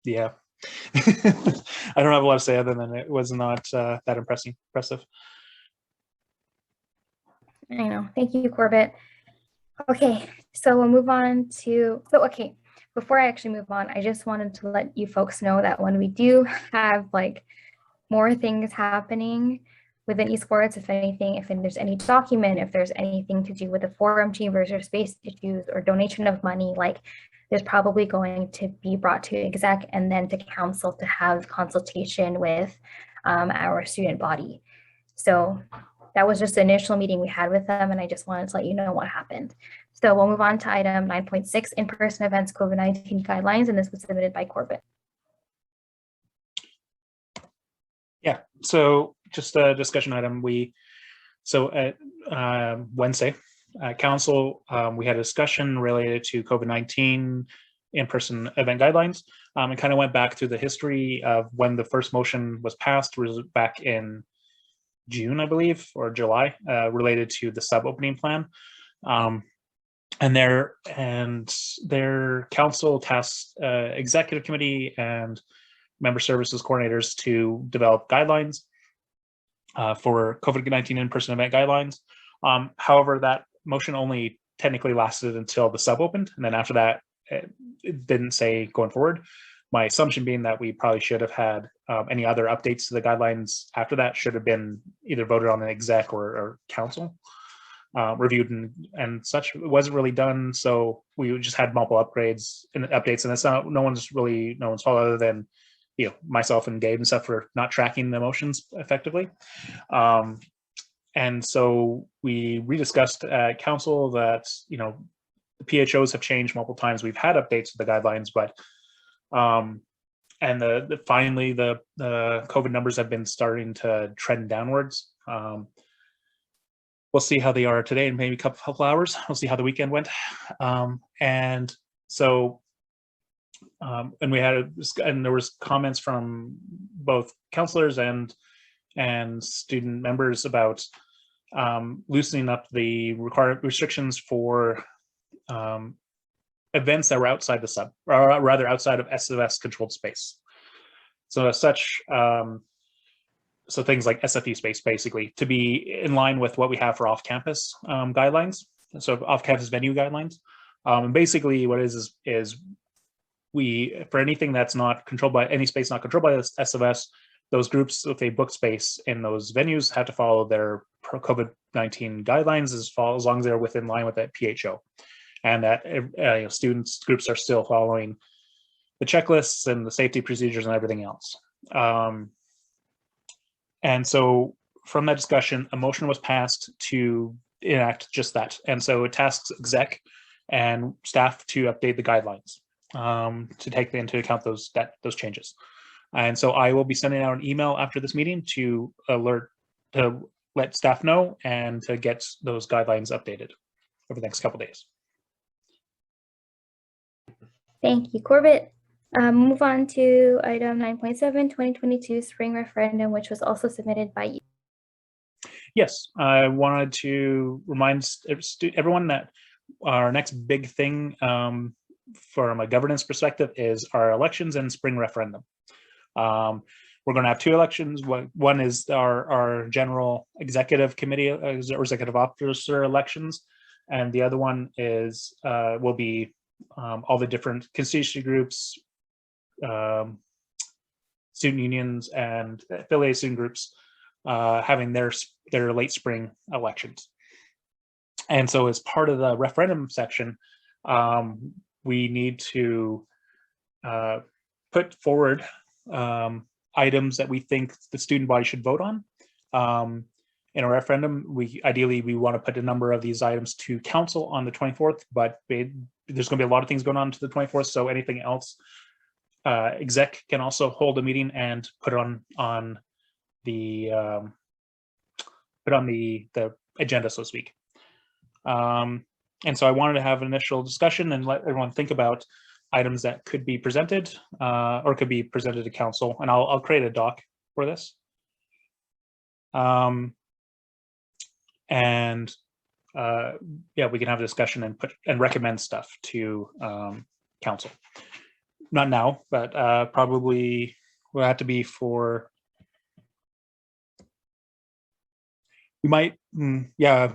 S3: yeah. I don't have a lot to say other than it was not that impressive.
S1: I know. Thank you, Corbett. Okay, so we'll move on to, before I actually move on, I just wanted to let you folks know that when we do have like more things happening within esports, if there's any document, if there's anything to do with the forum chambers or space issues or donation of money, like there's probably going to be brought to exec and then to council to have consultation with our student body. So that was just the initial meeting we had with them, and I just wanted to let you know what happened. So we'll move on to item 9.6, in-person events COVID-19 guidelines, and this was submitted by Corbett.
S3: Yeah, so just a discussion item. So at Wednesday, council, we had a discussion related to COVID-19 in-person event guidelines. It kind of went back through the history of when the first motion was passed, was back in June, I believe, or July, related to the sub-opening plan. And their council tasked executive committee and member services coordinators to develop guidelines for COVID-19 in-person event guidelines. However, that motion only technically lasted until the sub opened, and then after that, it didn't say going forward. My assumption being that we probably should have had any other updates to the guidelines after that should have been either voted on an exec or council. Reviewed and such. It wasn't really done, so we just had multiple updates, and it's not no one's fault other than myself and Gabe and stuff for not tracking the emotions effectively. And so we rediscussed at council that the PHOs have changed multiple times. We've had updates to the guidelines, but and finally the COVID numbers have been starting to trend downwards. We'll see how they are today in maybe a couple hours. We'll see how the weekend went. And so, and we had, and there was comments from both counselors and student members about loosening up the restrictions for events that were outside the sub, or rather outside of SFS controlled space. So as such, so things like SFU space, basically, to be in line with what we have for off-campus guidelines, so off-campus venue guidelines. And basically what it is we, for anything that's not controlled by, any space not controlled by the SFS, those groups, if they book space in those venues, have to follow their COVID-19 guidelines as long as they're within line with that PHO. And that students groups are still following the checklists and the safety procedures and everything else. And so from that discussion, a motion was passed to enact just that. And so it tasks exec and staff to update the guidelines to take into account those changes. And so I will be sending out an email after this meeting to let staff know and to get those guidelines updated over the next couple of days.
S1: Thank you, Corbett. Move on to item 9.7, 2022 spring referendum, which was also submitted by you.
S3: Yes, I wanted to remind everyone that our next big thing from a governance perspective is our elections and spring referendum. We're going to have two elections. One is our general executive committee or executive officer elections, and the other one is will be all the different constituency groups, student unions, and affiliated student groups having their late spring elections. And so as part of the referendum section, we need to put forward items that we think the student body should vote on. In a referendum, ideally we want to put a number of these items to council on the 24th, but there's going to be a lot of things going on to the 24th, so anything else, exec can also hold a meeting and put it on the agenda, so to speak. And so I wanted to have an initial discussion and let everyone think about items that could be presented or could be presented to council, and I'll create a doc for this. Yeah, we can have a discussion and recommend stuff to council. Not now, but probably will have to be for. We might, yeah.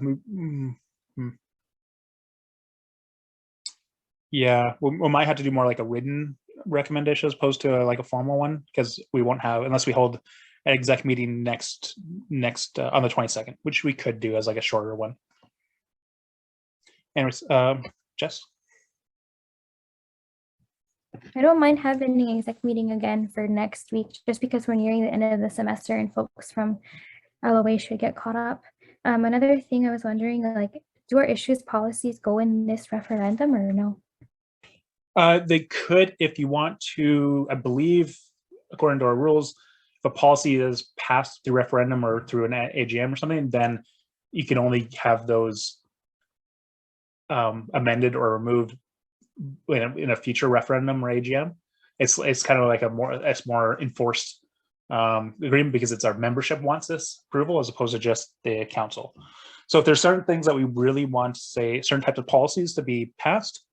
S3: Yeah, we might have to do more like a written recommendation as opposed to like a formal one, because we won't have, unless we hold an exec meeting next on the 22nd, which we could do as like a shorter one. Anyways, Jess?
S1: I don't mind having the exec meeting again for next week, just because we're nearing the end of the semester and folks from LOA should get caught up. Another thing I was wondering, like, do our issues policies go in this referendum or no?
S3: They could, if you want to. I believe, according to our rules, if a policy is passed through referendum or through an AGM or something, then you can only have those amended or removed in a future referendum or AGM. It's kind of like a more enforced agreement because it's our membership wants this approval as opposed to just the council. So if there's certain things that we really want to say, certain types of policies to be passed,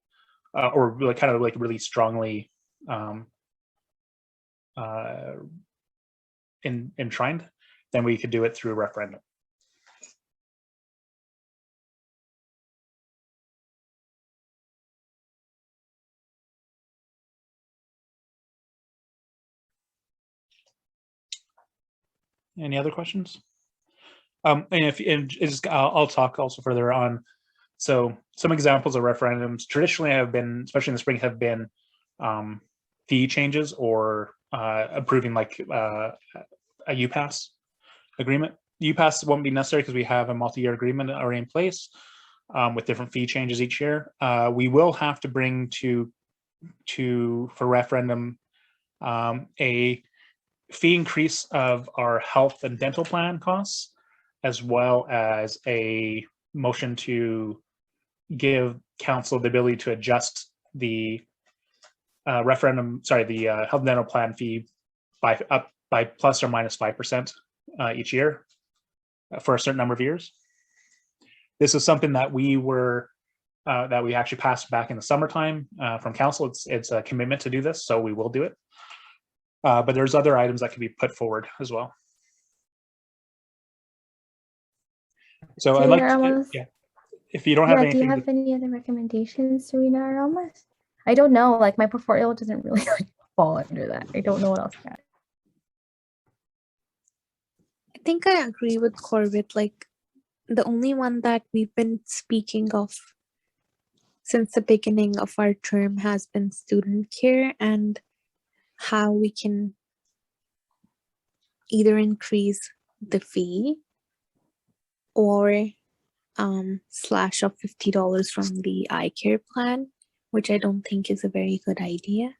S3: or really kind of like really strongly enshrined, then we could do it through a referendum. Any other questions? And I'll talk also further on. So some examples of referendums traditionally have been, especially in the spring, have been fee changes or approving like a UPass agreement. UPass won't be necessary because we have a multi-year agreement already in place with different fee changes each year. We will have to bring for referendum a fee increase of our health and dental plan costs, as well as a motion to give council the ability to adjust the health and dental plan fee by plus or minus 5% each year for a certain number of years. This is something that we actually passed back in the summertime from council. It's a commitment to do this, so we will do it. But there's other items that can be put forward as well. So I'd like to, if you don't have anything.
S1: Do you have any other recommendations, Serena or Almas? I don't know, like my portfolio doesn't really fall under that. I don't know what else to add.
S2: I think I agree with Corbett. Like the only one that we've been speaking of since the beginning of our term has been student care and how we can either increase the fee or slash of $50 from the eye care plan, which I don't think is a very good idea.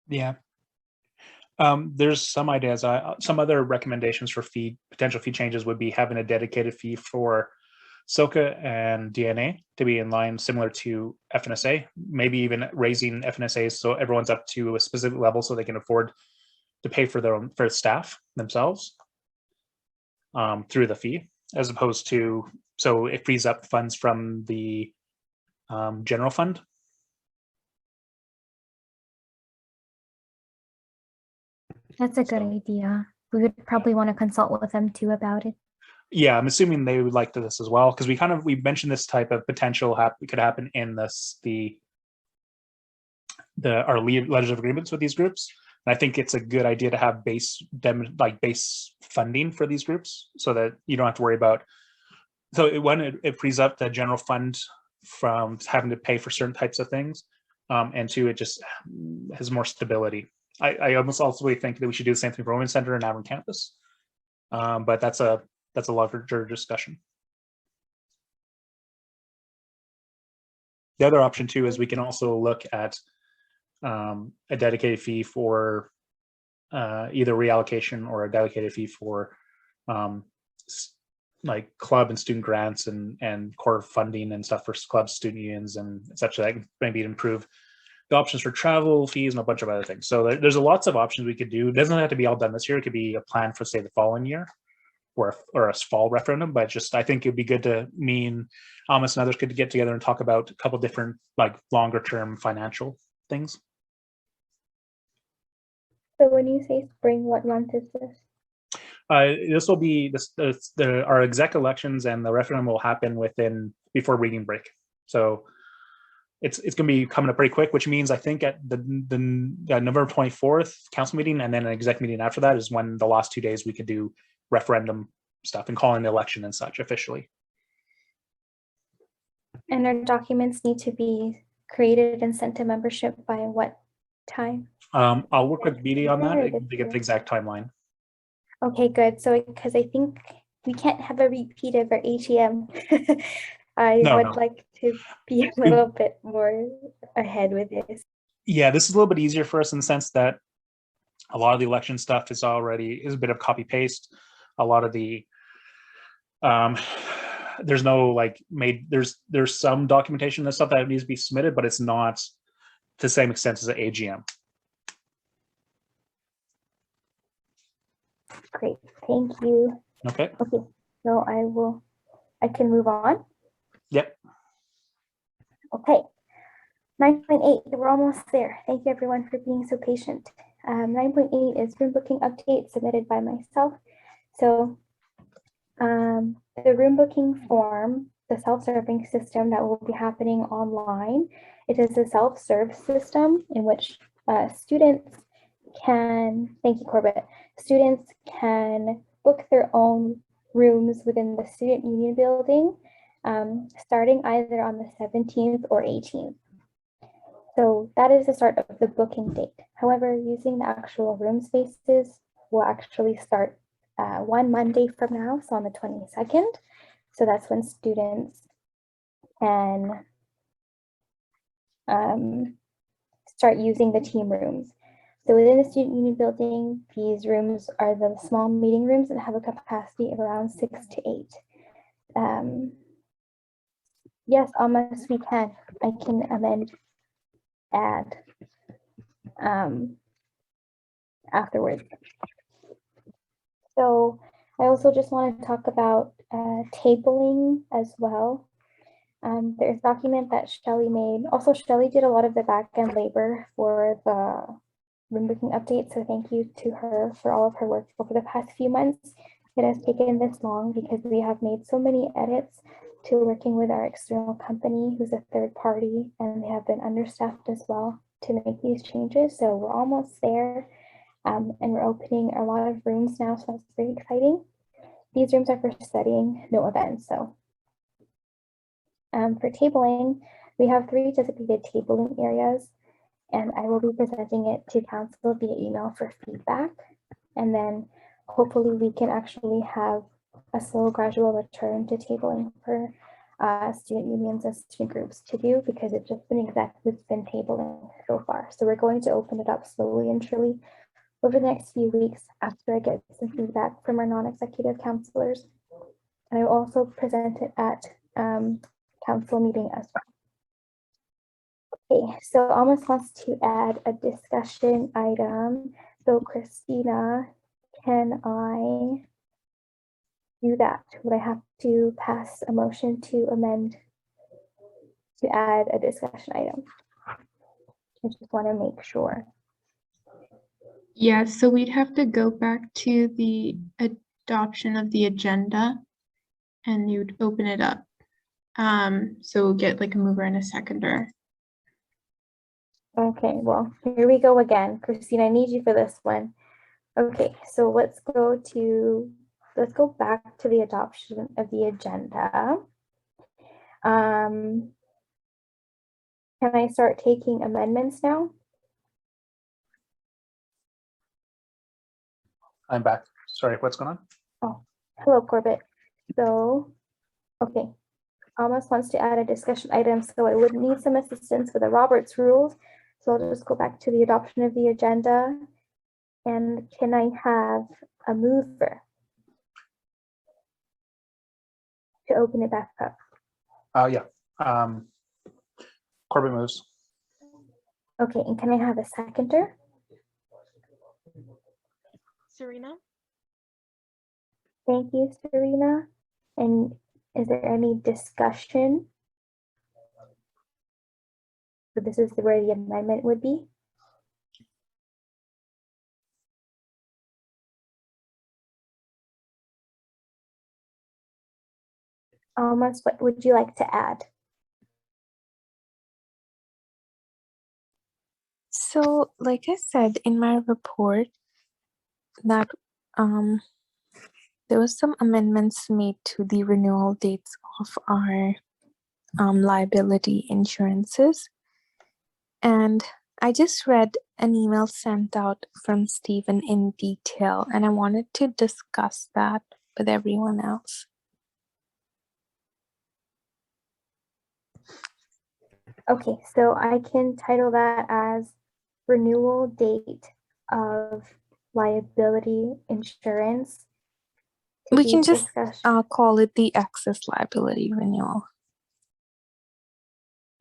S3: Yeah. There's some ideas. Some other recommendations for potential fee changes would be having a dedicated fee for SOCA and DNA to be in line similar to FNSA, maybe even raising FNSA so everyone's up to a specific level so they can afford to pay for their staff themselves through the fee, as opposed to, so it frees up funds from the general fund.
S1: That's a good idea. We would probably want to consult with them too about it.
S3: Yeah, I'm assuming they would like this as well, because we mentioned this type of potential could happen in our legislative agreements with these groups. And I think it's a good idea to have base funding for these groups so that you don't have to worry about. So it frees up the general fund from having to pay for certain types of things, and two, it just has more stability. I almost also think that we should do the same thing for Women's Center and Avon Campus, but that's a larger discussion. The other option too is we can also look at a dedicated fee for either reallocation or a dedicated fee for like club and student grants and core funding and stuff for clubs, student unions, and such that maybe improve the options for travel fees and a bunch of other things. So there's lots of options we could do. It doesn't have to be all done this year. It could be a plan for, say, the following year or a fall referendum. But just I think it'd be good to Almas and others could get together and talk about a couple different like longer term financial things.
S1: So when you say spring, what month is this?
S3: This will be our exec elections, and the referendum will happen before reading break. So it's going to be coming up pretty quick, which means I think at the November 24th council meeting and then an exec meeting after that is when the last 2 days we could do referendum stuff and calling the election and such officially.
S1: And our documents need to be created and sent to membership by what time?
S3: I'll work with BD on that to get the exact timeline.
S1: Okay, good. So because I think we can't have a repeat of our AGM. I would like to be a little bit more ahead with this.
S3: Yeah, this is a little bit easier for us in the sense that a lot of the election stuff is a bit of copy paste. A lot of the there's no like there's some documentation and stuff that needs to be submitted, but it's not to the same extent as an AGM.
S1: Great, thank you.
S3: Okay.
S1: Okay, so I can move on.
S3: Yep.
S1: Okay, 9.8, we're almost there. Thank you everyone for being so patient. 9.8 is room booking update submitted by myself. So the room booking form, the self-serving system that will be happening online, it is a self-serve system in which students can, thank you Corbett, students can book their own rooms within the student union building starting either on the 17th or 18th. So that is the start of the booking date. However, using the actual room spaces will actually start one Monday from now, so on the 22nd. So that's when students can start using the team rooms. So within the student union building, these rooms are the small meeting rooms that have a capacity of around 6 to 8. Yes, almost we can. I can amend, add afterwards. So I also just want to talk about tabling as well. There's a document that Shelley made. Also, Shelley did a lot of the back-end labor for the room booking update. So thank you to her for all of her work over the past few months. It has taken this long because we have made so many edits to working with our external company, who's a third party, and they have been understaffed as well to make these changes. So we're almost there. And we're opening a lot of rooms now, so that's very exciting. These rooms are for studying, no events. So for tabling, we have 3 designated tabling areas, and I will be presenting it to council via email for feedback. And then hopefully we can actually have a slow gradual return to tabling for student unions and student groups to do, because it's just been exactly what's been tabling so far. So we're going to open it up slowly and surely over the next few weeks after I get some feedback from our non-executive counselors. And I will also present it at council meeting as well. Okay, so Almost wants to add a discussion item. So Christina, can I do that? Would I have to pass a motion to amend to add a discussion item? I just want to make sure.
S8: Yeah, so we'd have to go back to the adoption of the agenda and you'd open it up. So we'll get like a mover and a seconder.
S1: Okay, well, here we go again. Christina, I need you for this one. Okay, so let's go back to the adoption of the agenda. Can I start taking amendments now?
S3: I'm back. Sorry, what's going on?
S1: Oh, hello, Corbett. So, okay, Almost wants to add a discussion item, so I would need some assistance with the Roberts rules. So I'll just go back to the adoption of the agenda. And can I have a mover to open it back up?
S3: Yeah. Corbett moves.
S1: Okay, and can I have a seconder?
S4: Serena?
S1: Thank you, Serena. And is there any discussion? So this is where the amendment would be. Almost, what would you like to add?
S2: So, like I said in my report, that there was some amendments made to the renewal dates of our liability insurances. And I just read an email sent out from Stephen in detail, and I wanted to discuss that with everyone else.
S1: Okay, so I can title that as renewal date of liability insurance to
S2: We
S1: be
S2: can just
S1: discussed.
S2: call it the excess liability renewal.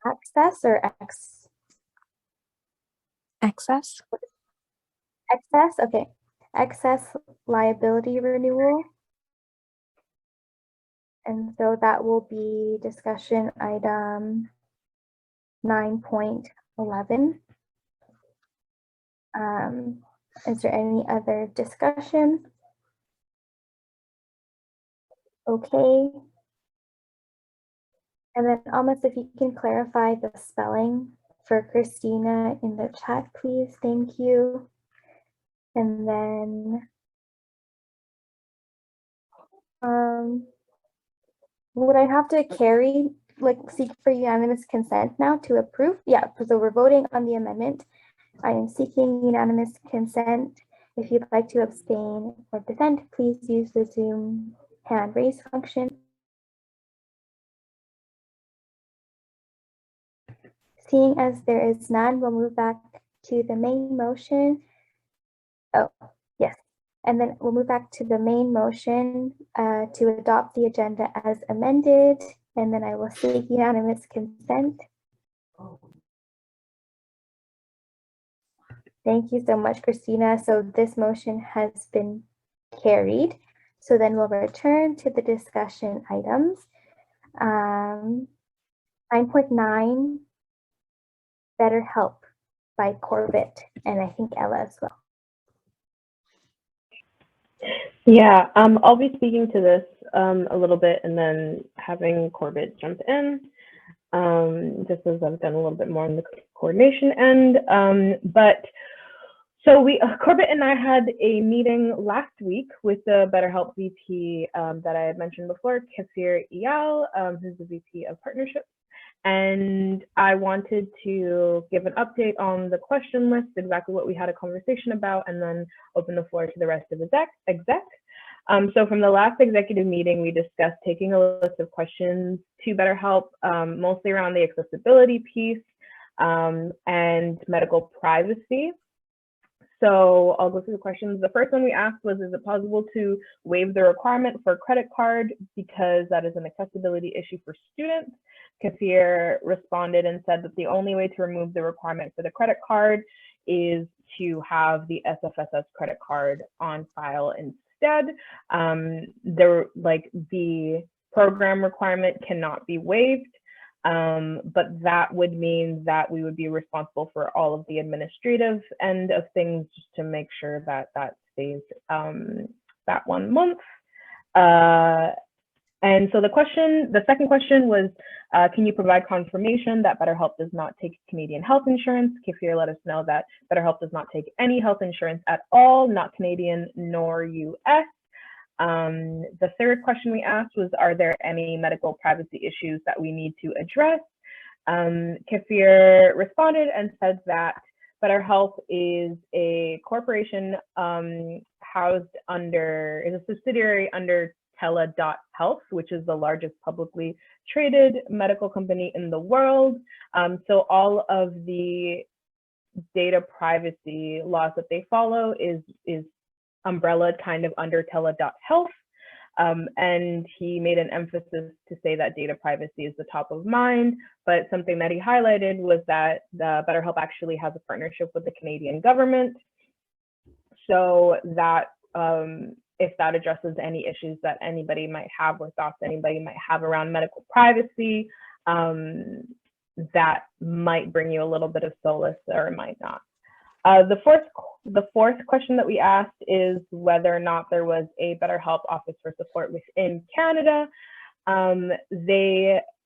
S1: Access or
S2: Excess?
S1: excess? Okay. Excess liability renewal. And so that will be discussion item 9.11. Is there any other discussion? Okay. And then almost if you can clarify the spelling for Christina in the chat, please. Thank you. And then would I have to seek for unanimous consent now to approve? Yeah, so we're voting on the amendment. I am seeking unanimous consent. If you'd like to abstain or dissent, please use the Zoom hand raise function. Seeing as there is none, we'll move back to the main motion. Oh, yes. And then we'll move back to the main motion to adopt the agenda as amended. And then I will seek unanimous consent. Thank you so much, Christina. So this motion has been carried. So then we'll return to the discussion items. 9.9, Better Help by Corbett, and I think Ella as well.
S5: Yeah, I'll be speaking to this a little bit and then having Corbett jump in, just as I've done a little bit more on the coordination end. So Corbett and I had a meeting last week with the BetterHelp VP that I had mentioned before, Kafir Iyal, who's the VP of Partnerships. And I wanted to give an update on the question list, exactly what we had a conversation about, and then open the floor to the rest of the exec. So from the last executive meeting, we discussed taking a list of questions to BetterHelp, mostly around the accessibility piece and medical privacy. So I'll go through the questions. The first one we asked was, is it possible to waive the requirement for a credit card because that is an accessibility issue for students? Kafir responded and said that the only way to remove the requirement for the credit card is to have the SFSS credit card on file instead. The program requirement cannot be waived. But that would mean that we would be responsible for all of the administrative end of things just to make sure that that stays that 1 month. And so the second question was, can you provide confirmation that BetterHelp does not take Canadian health insurance? Kafir let us know that BetterHelp does not take any health insurance at all, not Canadian nor US. The third question we asked was, are there any medical privacy issues that we need to address? Kafir responded and said that BetterHelp is a corporation is a subsidiary under Tela.health, which is the largest publicly traded medical company in the world. So all of the data privacy laws that they follow is umbrella kind of under Tela.health. And he made an emphasis to say that data privacy is the top of mind, but something that he highlighted was that the BetterHelp actually has a partnership with the Canadian government, so that if that addresses any issues that anybody might have or thoughts anybody might have around medical privacy, that might bring you a little bit of solace, or it might not. The fourth question that we asked is whether or not there was a BetterHelp office for support within Canada.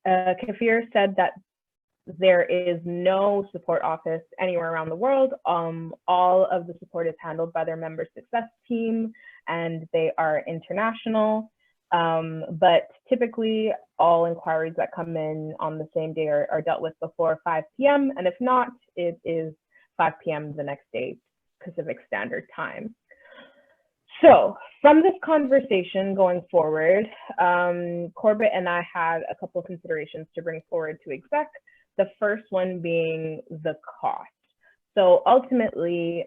S5: Kafir said that there is no support office anywhere around the world. All of the support is handled by their member success team, and they are international. But typically all inquiries that come in on the same day are dealt with before 5 p.m. And if not, it is 5 p.m. the next day, Pacific Standard Time. So from this conversation going forward, Corbett and I had a couple of considerations to bring forward to exec. The first one being the cost. So ultimately,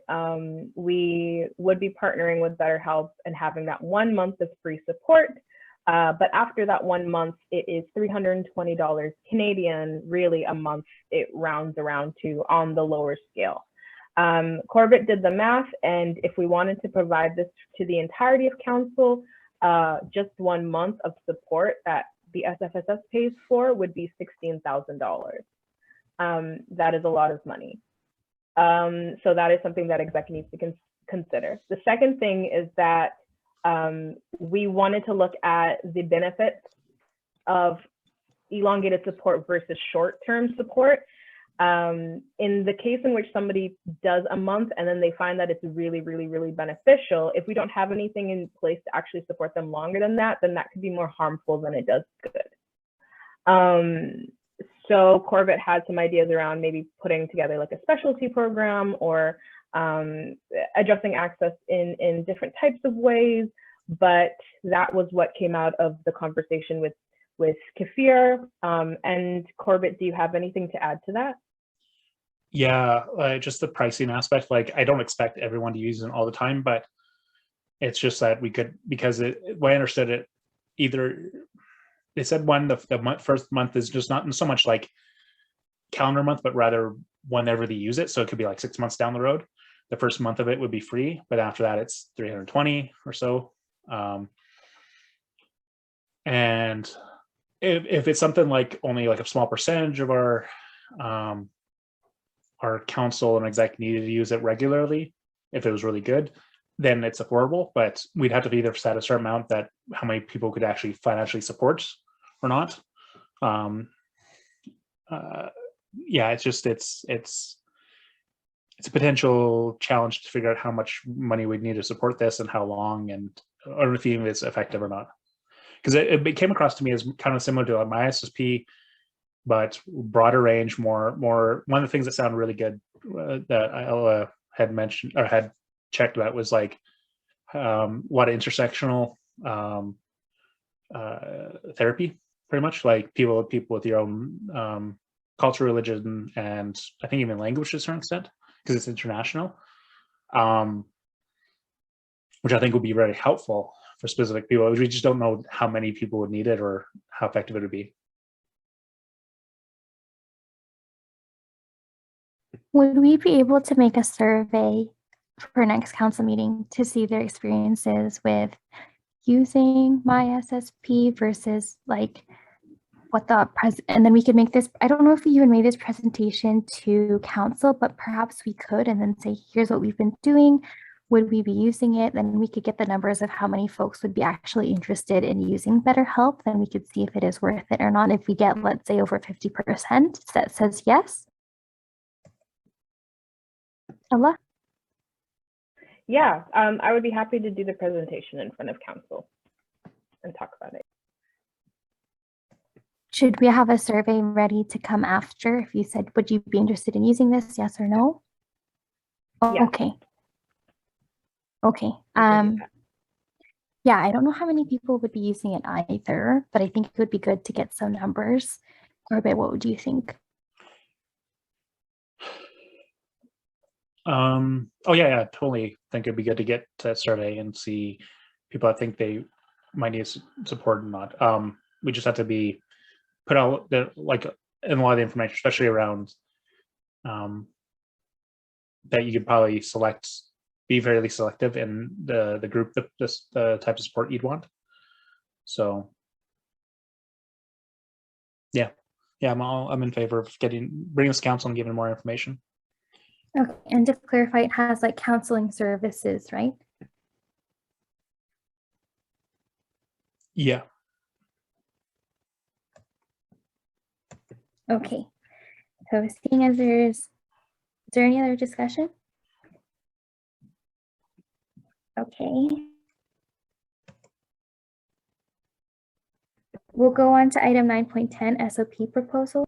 S5: we would be partnering with BetterHelp and having that 1 month of free support. But after that 1 month, it is $320 Canadian, really a month it rounds around to on the lower scale. Corbett did the math, and if we wanted to provide this to the entirety of council, just 1 month of support that the SFSS pays for would be $16,000. That is a lot of money. So that is something that exec needs to consider. The second thing is that we wanted to look at the benefits of elongated support versus short-term support. In the case in which somebody does a month and then they find that it's really, really, really beneficial, if we don't have anything in place to actually support them longer than that, then that could be more harmful than it does good. So Corbett had some ideas around maybe putting together like a specialty program or addressing access in different types of ways, but that was what came out of the conversation with Kafir. And Corbett, do you have anything to add to that?
S3: Yeah, just the pricing aspect. Like, I don't expect everyone to use it all the time, but it's just that we could, because the way I understood it, either they said first month is just not so much like calendar month, but rather whenever they use it. So it could be like 6 months down the road. The first month of it would be free, but after that it's 320 or so. And if it's something like only like a small percentage of our council and exec needed to use it regularly, if it was really good, then it's affordable, but we'd have to either set a certain amount that how many people could actually financially support or not. Yeah, it's a potential challenge to figure out how much money we'd need to support this and how long, and or if even it's effective or not. Because it came across to me as kind of similar to my SSP, but broader range, more. One of the things that sounded really good that I had mentioned or had checked that was like a lot of intersectional therapy, pretty much like people with your own culture, religion, and I think even language to a certain extent, because it's international, which I think would be very helpful for specific people. We just don't know how many people would need it or how effective it would be.
S1: Would we be able to make a survey for next council meeting to see their experiences with using my SSP versus like what the and then we could make this, I don't know if we even made this presentation to council, but perhaps we could, and then say, here's what we've been doing. Would we be using it? Then we could get the numbers of how many folks would be actually interested in using BetterHelp. Then we could see if it is worth it or not. If we get, let's say, over 50% that says yes. Allah?
S5: Yeah, I would be happy to do the presentation in front of council and talk about it.
S1: Should we have a survey ready to come after? If you said, would you be interested in using this? Yes or no? Oh,
S5: Yeah.
S1: okay. Okay. Yeah, I don't know how many people would be using it either, but I think it would be good to get some numbers. Corbett, what would you think?
S3: Oh yeah, totally think it'd be good to get a survey and see people that think they might need support or not. We just have to be put out the, like, in a lot of the information, especially around that you could probably be fairly selective in the group, the type of support you'd want. So yeah, I'm in favor of bringing this council and giving more information.
S1: Okay, and to clarify, it has like counseling services, right?
S3: Yeah.
S1: Okay. So seeing as is there any other discussion? Okay. We'll go on to item 9.10, SOP proposal.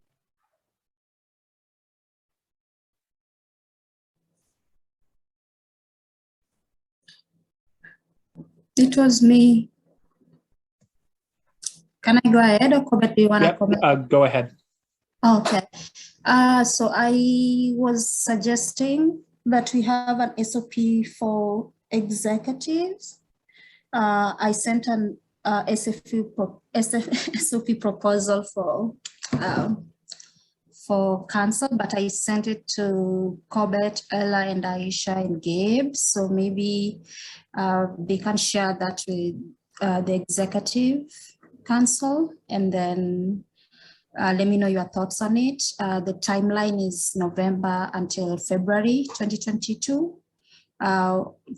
S6: It was me. Can I go ahead, or Corbett, do you want to comment?
S3: Go ahead.
S6: Okay. So I was suggesting that we have an SOP for executives. I sent an SOP proposal for council, but I sent it to Corbett, Ella, and Aisha and Gabe. So maybe they can share that with the executive council, and then let me know your thoughts on it. The timeline is November until February 2022.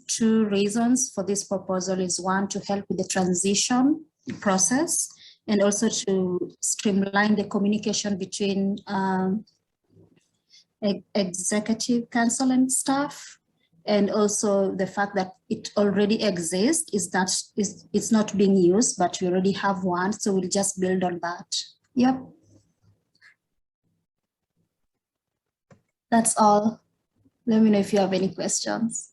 S6: Two reasons for this proposal is one, to help with the transition process, and also to streamline the communication between executive council and staff. And also the fact that it already exists is that it's not being used, but we already have one. So we'll just build on that. Yep. That's all. Let me know if you have any questions.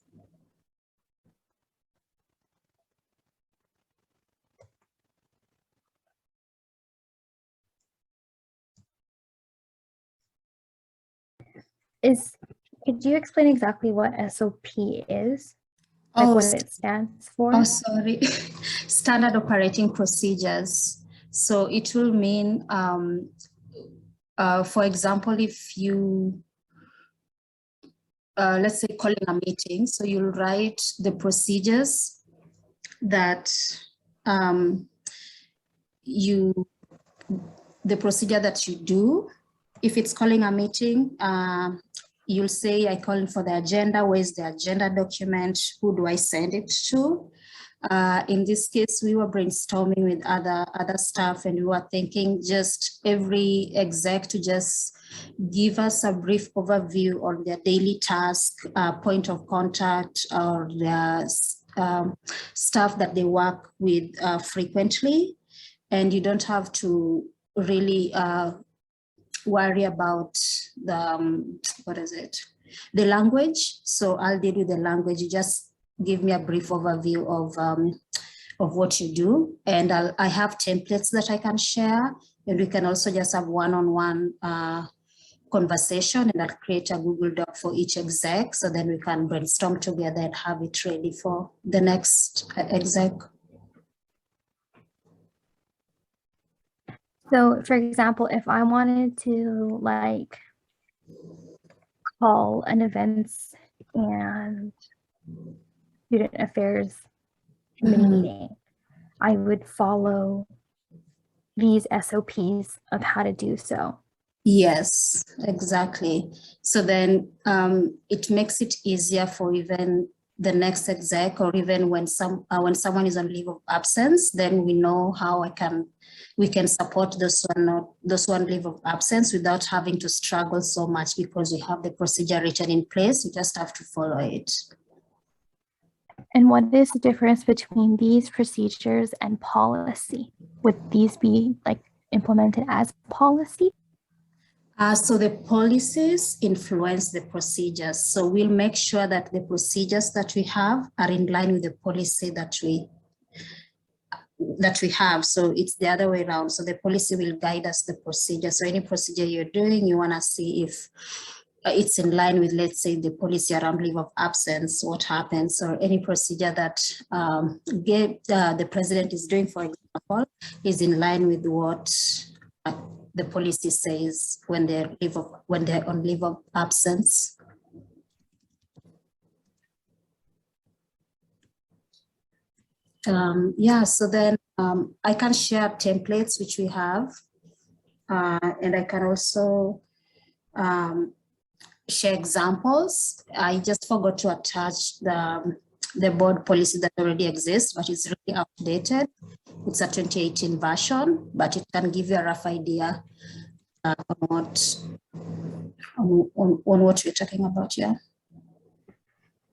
S1: Could you explain exactly what SOP is? Like what it stands for?
S6: Oh, sorry. Standard operating procedures. So it will mean, for example, if you, let's say, calling a meeting, so you'll write the procedures that the procedure that you do. If it's calling a meeting, you'll say, I call for the agenda. Where's the agenda document? Who do I send it to? In this case, we were brainstorming with other staff, and we were thinking just every exec to just give us a brief overview on their daily task, point of contact, or their staff that they work with frequently. And you don't have to really worry about the, the language. So I'll deal with the language. You just give me a brief overview of what you do. And I have templates that I can share, and we can also just have one-on-one conversation, and I'll create a Google Doc for each exec. So then we can brainstorm together and have it ready for the next exec.
S1: So for example, if I wanted to like call an events and student affairs committee meeting, I would follow these SOPs of how to do so.
S6: Yes, exactly. So then it makes it easier for even the next exec, or even when someone is on leave of absence, then we know how we can support those one leave of absence without having to struggle so much, because we have the procedure written in place. We just have to follow it.
S1: And what is the difference between these procedures and policy? Would these be like implemented as policy?
S6: So the policies influence the procedures. So we'll make sure that the procedures that we have are in line with the policy that we have. So it's the other way around. So the policy will guide us the procedure. So any procedure you're doing, you want to see if it's in line with, let's say, the policy around leave of absence, what happens, or any procedure that the president is doing, for example, is in line with what the policy says when they're on leave of absence. Yeah, so then I can share templates which we have, and I can also share examples. I just forgot to attach the board policy that already exists, but it's really outdated. It's a 2018 version, but it can give you a rough idea on what we're talking about here.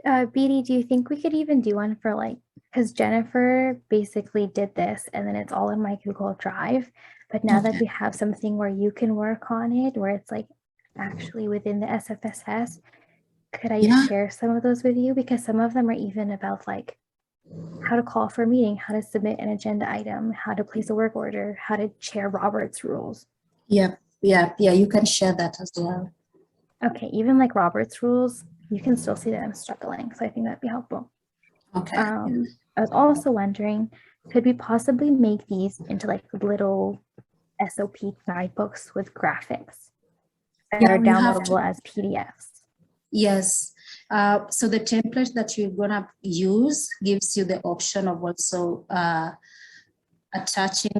S1: BD, do you think we could even do one for like, because Jennifer basically did this and then it's all in my Google Drive, but now that we have something where you can work on it, where it's like actually within the SFSS, could I share some of those with you? Because some of them are even about like how to call for a meeting, how to submit an agenda item, how to place a work order, how to chair Robert's rules.
S6: Yeah, Yeah, you can share that as well.
S1: Okay, even like Robert's rules, you can still see that I'm struggling. So I think that'd be helpful.
S6: Okay.
S1: I was also wondering, could we possibly make these into like little SOP guidebooks with graphics that
S6: Yeah,
S1: are
S6: we have
S1: downloadable as PDFs?
S6: Yes. So the template that you're gonna use gives you the option of also attaching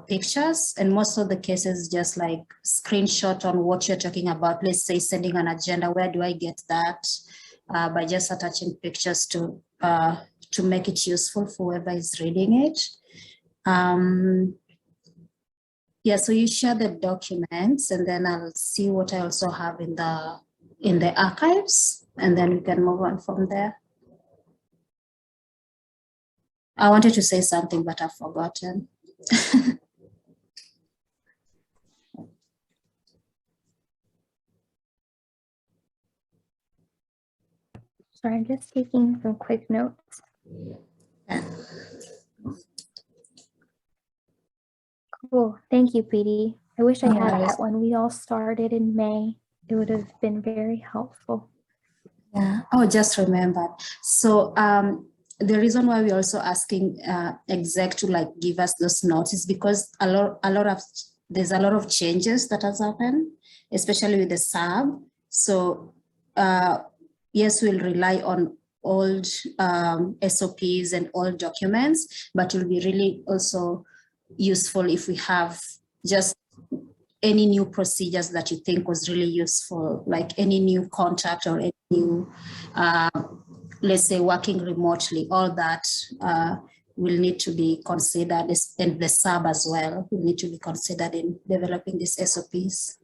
S6: pictures, and most of the cases just like screenshot on what you're talking about. Let's say sending an agenda, where do I get that? By just attaching pictures to make it useful for whoever is reading it. Yeah, so you share the documents, and then I'll see what I also have in the archives, and then we can move on from there. I wanted to say something, but I've forgotten.
S1: Sorry, I'm just taking some quick notes. Cool, thank you, Petey. I wish I had that when we all started in May. It would have been very helpful.
S6: Yeah, oh, just remembered. So the reason why we're also asking exec to like give us those notes is because there's a lot of changes that has happened, especially with the sub. So yes, we'll rely on old SOPs and old documents, but it will be really also useful if we have just any new procedures that you think was really useful, like any new contact or any new, let's say working remotely, all that will need to be considered, and the sub as well will need to be considered in developing these SOPs.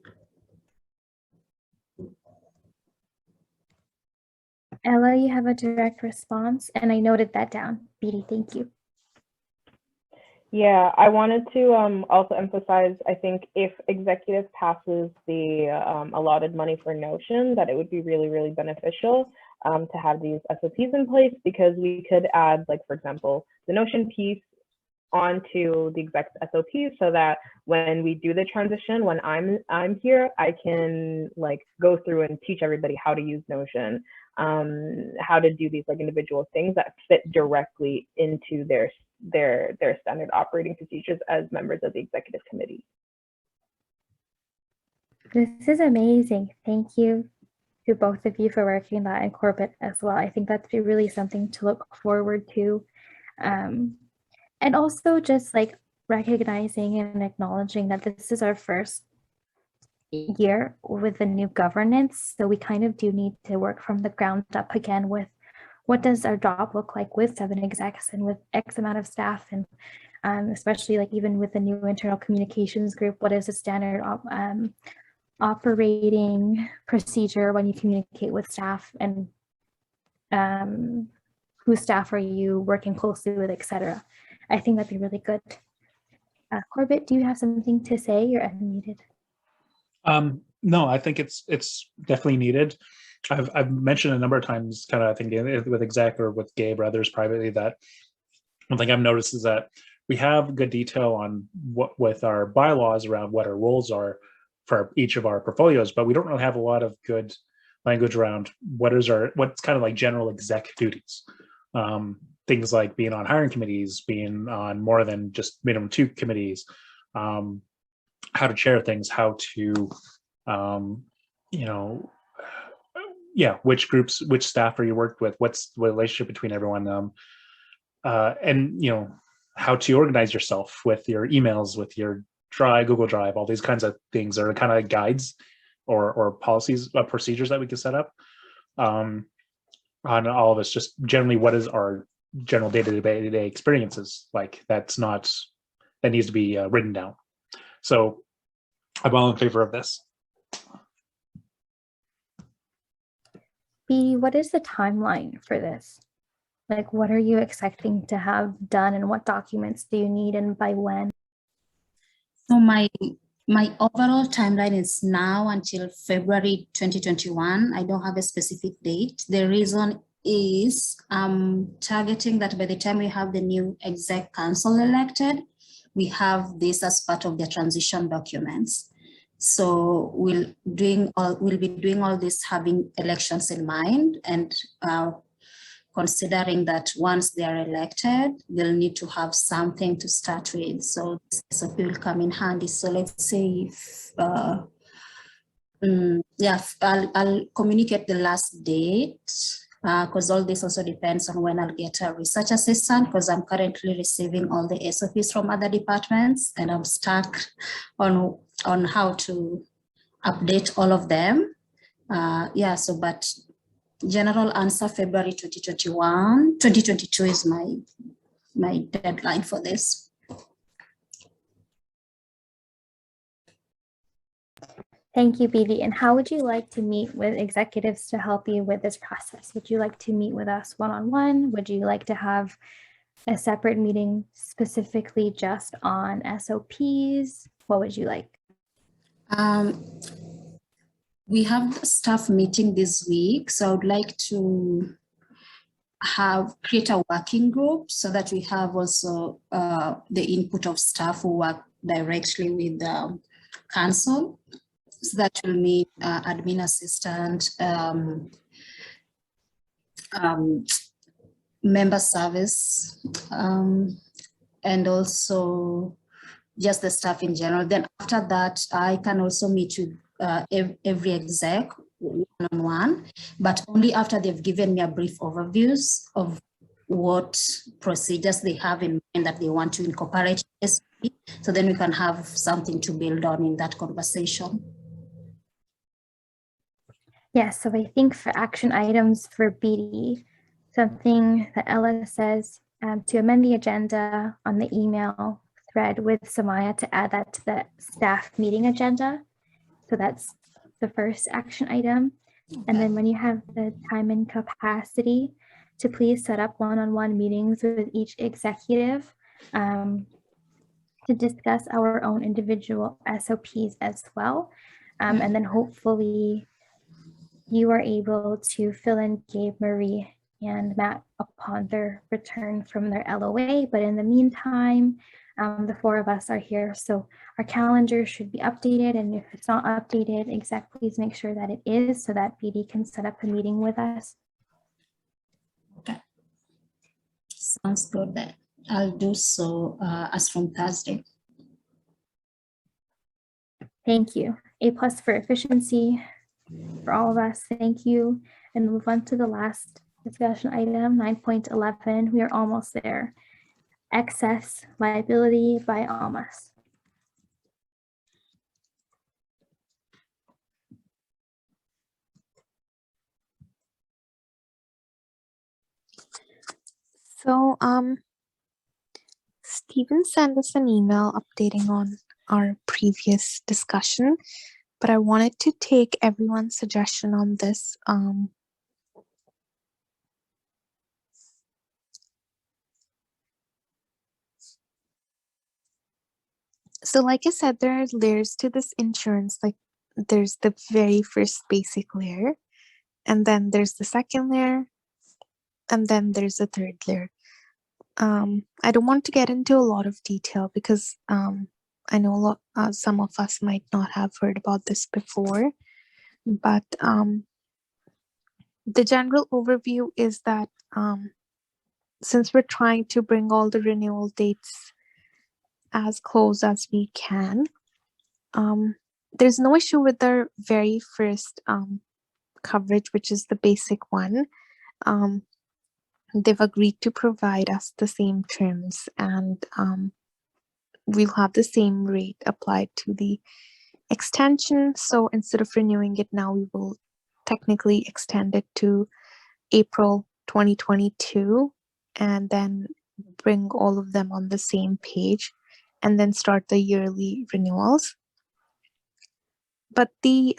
S1: Ella, you have a direct response, and I noted that down. Beatty, thank you.
S5: Yeah, I wanted to also emphasize, I think if executive passes the allotted money for Notion, that it would be really, really beneficial to have these SOPs in place, because we could add, like, for example, the Notion piece onto the exec SOPs, so that when we do the transition, when I'm here, I can like go through and teach everybody how to use Notion, how to do these like individual things that fit directly into their standard operating procedures as members of the executive committee.
S1: This is amazing. Thank you to both of you for working that in Corbett as well. I think that's really something to look forward to. And also just like recognizing and acknowledging that this is our first year with the new governance. So we kind of do need to work from the ground up again with what does our job look like with 7 execs and with X amount of staff, and especially like even with the new internal communications group, what is the standard operating procedure when you communicate with staff, and whose staff are you working closely with, etc. I think that'd be really good. Corbett, do you have something to say? You're unmuted.
S3: No, I think it's definitely needed. I've mentioned a number of times, kind of, I think with exec or with Gabe or others privately, that one thing I've noticed is that we have good detail on what with our bylaws around what our roles are for each of our portfolios, but we don't really have a lot of good language around what's kind of like general exec duties. Things like being on hiring committees, being on more than just minimum 2 committees, how to chair things, how to, which groups, which staff are you worked with, what's the relationship between everyone, and how to organize yourself with your emails, with your Google Drive, all these kinds of things are kind of guides or policies, procedures that we can set up on all of us. Just generally, what is our general day-to-day experiences like? That needs to be written down. So I'm all in favor of this.
S1: B, what is the timeline for this? Like, what are you expecting to have done, and what documents do you need, and by when?
S6: So my overall timeline is now until February 2021. I don't have a specific date. The reason is I'm targeting that by the time we have the new exec council elected, we have this as part of the transition documents. So we'll be doing all this having elections in mind, and considering that once they are elected, they'll need to have something to start with. So this SOP will come in handy. So let's say if, I'll communicate the last date, because all this also depends on when I'll get a research assistant, because I'm currently receiving all the SOPs from other departments and I'm stuck on how to update all of them. But general answer, February 2022 is my deadline for this.
S1: Thank you, BD. And how would you like to meet with executives to help you with this process? Would you like to meet with us one-on-one? Would you like to have a separate meeting specifically just on SOPs? What would you like?
S6: We have the staff meeting this week, so I would like to create a working group so that we have also the input of staff who work directly with the council. So that will mean admin assistant, member service, and also just the staff in general. Then after that, I can also meet with every exec one-on-one, but only after they've given me a brief overviews of what procedures they have in mind that they want to incorporate. So then we can have something to build on in that conversation.
S1: Yes, so I think for action items for BD, something that Ella says to amend the agenda on the email thread with Samaya to add that to the staff meeting agenda. So that's the first action item. And then when you have the time and capacity, to please set up one-on-one meetings with each executive to discuss our own individual SOPs as well. And then hopefully you are able to fill in Gabe, Marie, and Matt upon their return from their LOA. But in the meantime, the four of us are here. So our calendar should be updated. And if it's not updated, please make sure that it is so that BD can set up a meeting with us.
S6: Okay. Sounds good then. I'll do so as from Thursday.
S1: Thank you. A+ for efficiency for all of us. Thank you. And move on to the last discussion item, 9.11. We are almost there. Excess liability by Almas.
S2: So Stephen sent us an email updating on our previous discussion, but I wanted to take everyone's suggestion on this. So like I said, there are layers to this insurance. Like there's the very first basic layer, and then there's the second layer, and then there's the third layer. I don't want to get into a lot of detail because I know some of us might not have heard about this before, but the general overview is that since we're trying to bring all the renewal dates as close as we can, there's no issue with the very first coverage, which is the basic one. They've agreed to provide us the same terms, and we'll have the same rate applied to the extension. So instead of renewing it now, we will technically extend it to April 2022 and then bring all of them on the same page and then start the yearly renewals. But the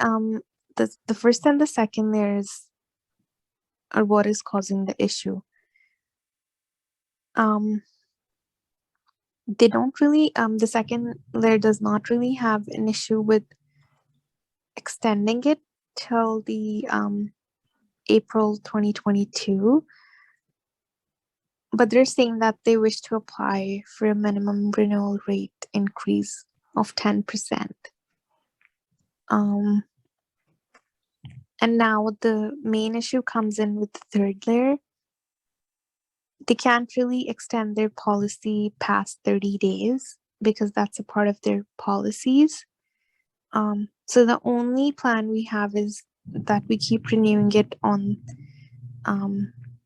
S2: first and the second layers are what is causing the issue. They don't really, the second layer does not really have an issue with extending it till the April 2022, but they're saying that they wish to apply for a minimum renewal rate increase of 10%. And now the main issue comes in with the third layer. They can't really extend their policy past 30 days because that's a part of their policies. So the only plan we have is that we keep renewing it on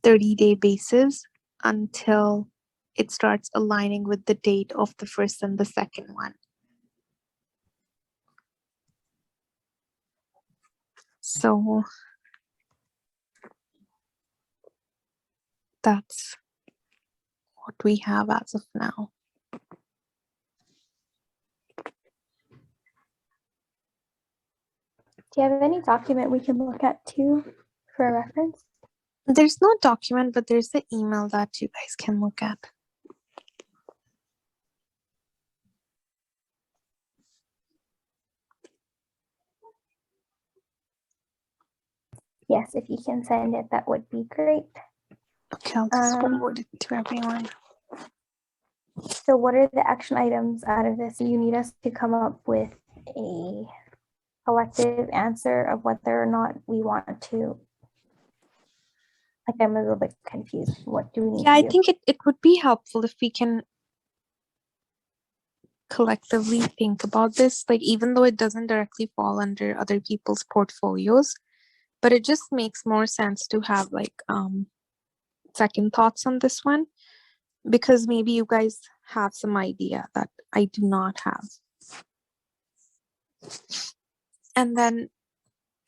S2: 30-day basis until it starts aligning with the date of the first and the second one. So that's what we have as of now.
S1: Do you have any document we can look at too for reference?
S2: There's no document, but there's the email that you guys can look at.
S1: Yes, if you can send it, that would be great.
S2: Okay, I'll just forward it to everyone.
S1: So what are the action items out of this? You need us to come up with a collective answer of whether or not we want to. Like, I'm a little bit confused. What do we need
S2: Yeah, I
S1: to do?
S2: think it would be helpful if we can collectively think about this, like even though it doesn't directly fall under other people's portfolios, but it just makes more sense to have like second thoughts on this one, because maybe you guys have some idea that I do not have. And then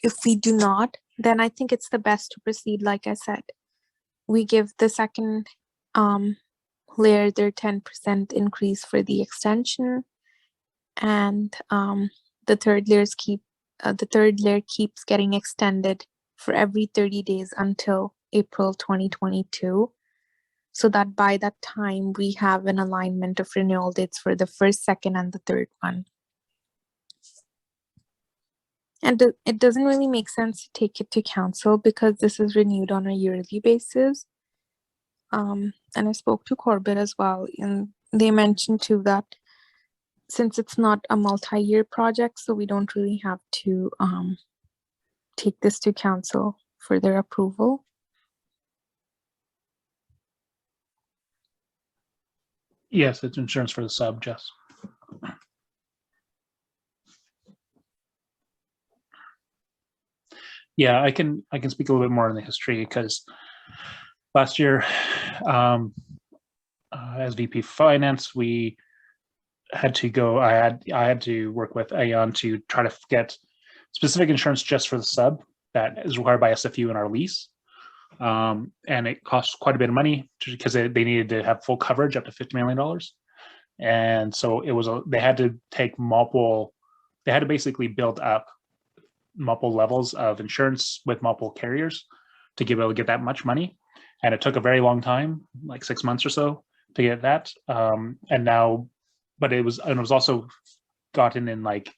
S2: if we do not, then I think it's the best to proceed. Like I said, we give the second layer their 10% increase for the extension, and the third layer keeps getting extended for every 30 days until April 2022, so that by that time we have an alignment of renewal dates for the first, second, and the third one. And it doesn't really make sense to take it to council because this is renewed on a yearly basis. And I spoke to Corbett as well, and they mentioned too that since it's not a multi-year project, so we don't really have to take this to council for their approval.
S3: Yes, it's insurance for the sub, Jess. Yeah, I can speak a little bit more on the history because last year, as VP Finance, we had to go. I had to work with Ayan to try to get specific insurance just for the sub that is required by SFU in our lease, and it costs quite a bit of money because they needed to have full coverage up to $50 million, and so it was they had to take multiple. They had to basically build up multiple levels of insurance with multiple carriers to be able to get that much money, and it took a very long time, like 6 months or so, to get that. And now, but it was also gotten in like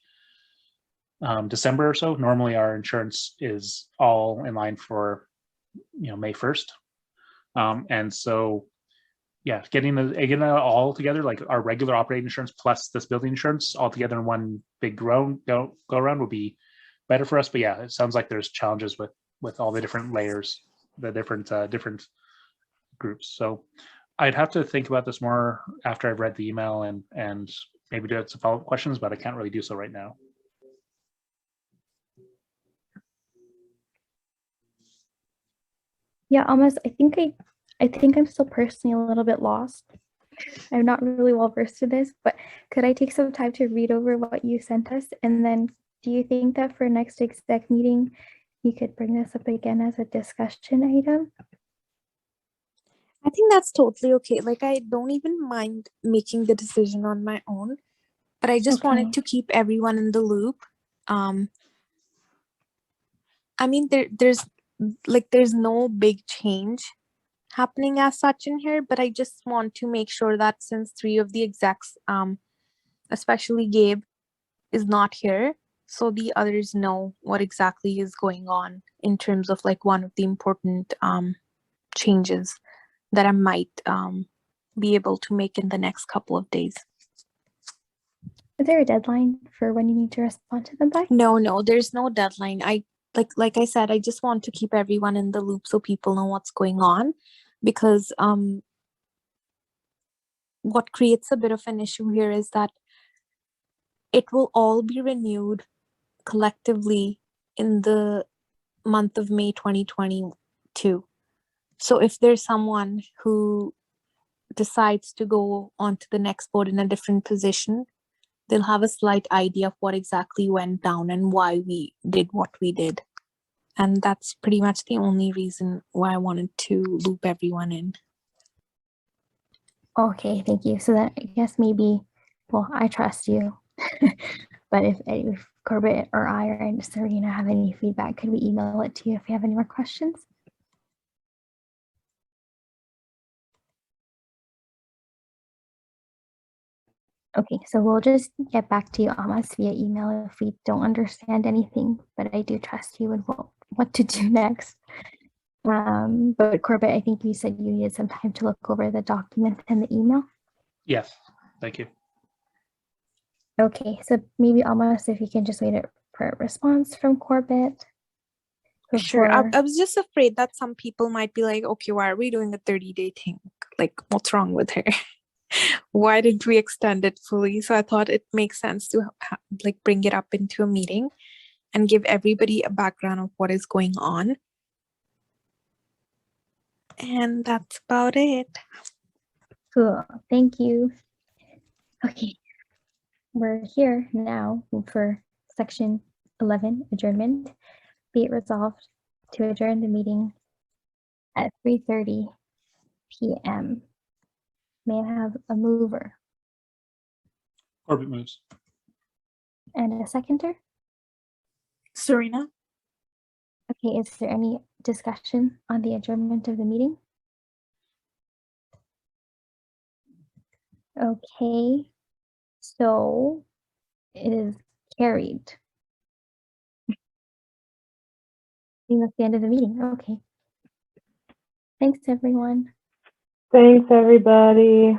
S3: December or so. Normally, our insurance is all in line for May 1st, and so yeah, getting it all together, like our regular operating insurance plus this building insurance all together in one big go around would be better for us. But yeah, it sounds like there's challenges with all the different layers, the different groups. So I'd have to think about this more after I've read the email and maybe do some follow-up questions, but I can't really do so right now.
S1: Yeah, almost. I think I'm still personally a little bit lost. I'm not really well versed in this, but could I take some time to read over what you sent us? And then do you think that for next exec meeting, you could bring this up again as a discussion item?
S2: I think that's totally okay. Like, I don't even mind making the decision on my own, but I just wanted to keep everyone in the loop. I mean, there's no big change happening as such in here, but I just want to make sure that since 3 of the execs, especially Gabe, is not here, so the others know what exactly is going on in terms of like one of the important changes that I might be able to make in the next couple of days.
S1: Is there a deadline for when you need to respond to them by?
S2: No, there's no deadline. Like I said, I just want to keep everyone in the loop so people know what's going on, because what creates a bit of an issue here is that it will all be renewed collectively in the month of May 2022. So if there's someone who decides to go on to the next board in a different position, they'll have a slight idea of what exactly went down and why we did what we did. And that's pretty much the only reason why I wanted to loop everyone in.
S1: Okay, thank you. So that I guess maybe, well, I trust you. But if Corbett or I or Serena have any feedback, could we email it to you if you have any more questions? Okay, so we'll just get back to you, Amos, via email if we don't understand anything, but I do trust you and what to do next. But Corbett, I think you said you needed some time to look over the document and the email.
S3: Yes, thank you.
S1: Okay, so maybe Amos, if you can just wait for a response from Corbett.
S2: Sure. I was just afraid that some people might be like, okay, why are we doing a 30-day thing? Like, what's wrong with her? Why didn't we extend it fully? So I thought it makes sense to like bring it up into a meeting and give everybody a background of what is going on. And that's about it.
S1: Cool, thank you. Okay, we're here now for section 11, adjournment. Be it resolved to adjourn the meeting at 3:30 p.m. May I have a mover
S3: Corbett moves.
S1: and a seconder?
S2: Serena?
S1: Okay, is there any discussion on the adjournment of the meeting? Okay, so it is carried. I think that's the end of the meeting. Okay. Thanks, everyone.
S5: Thanks, everybody.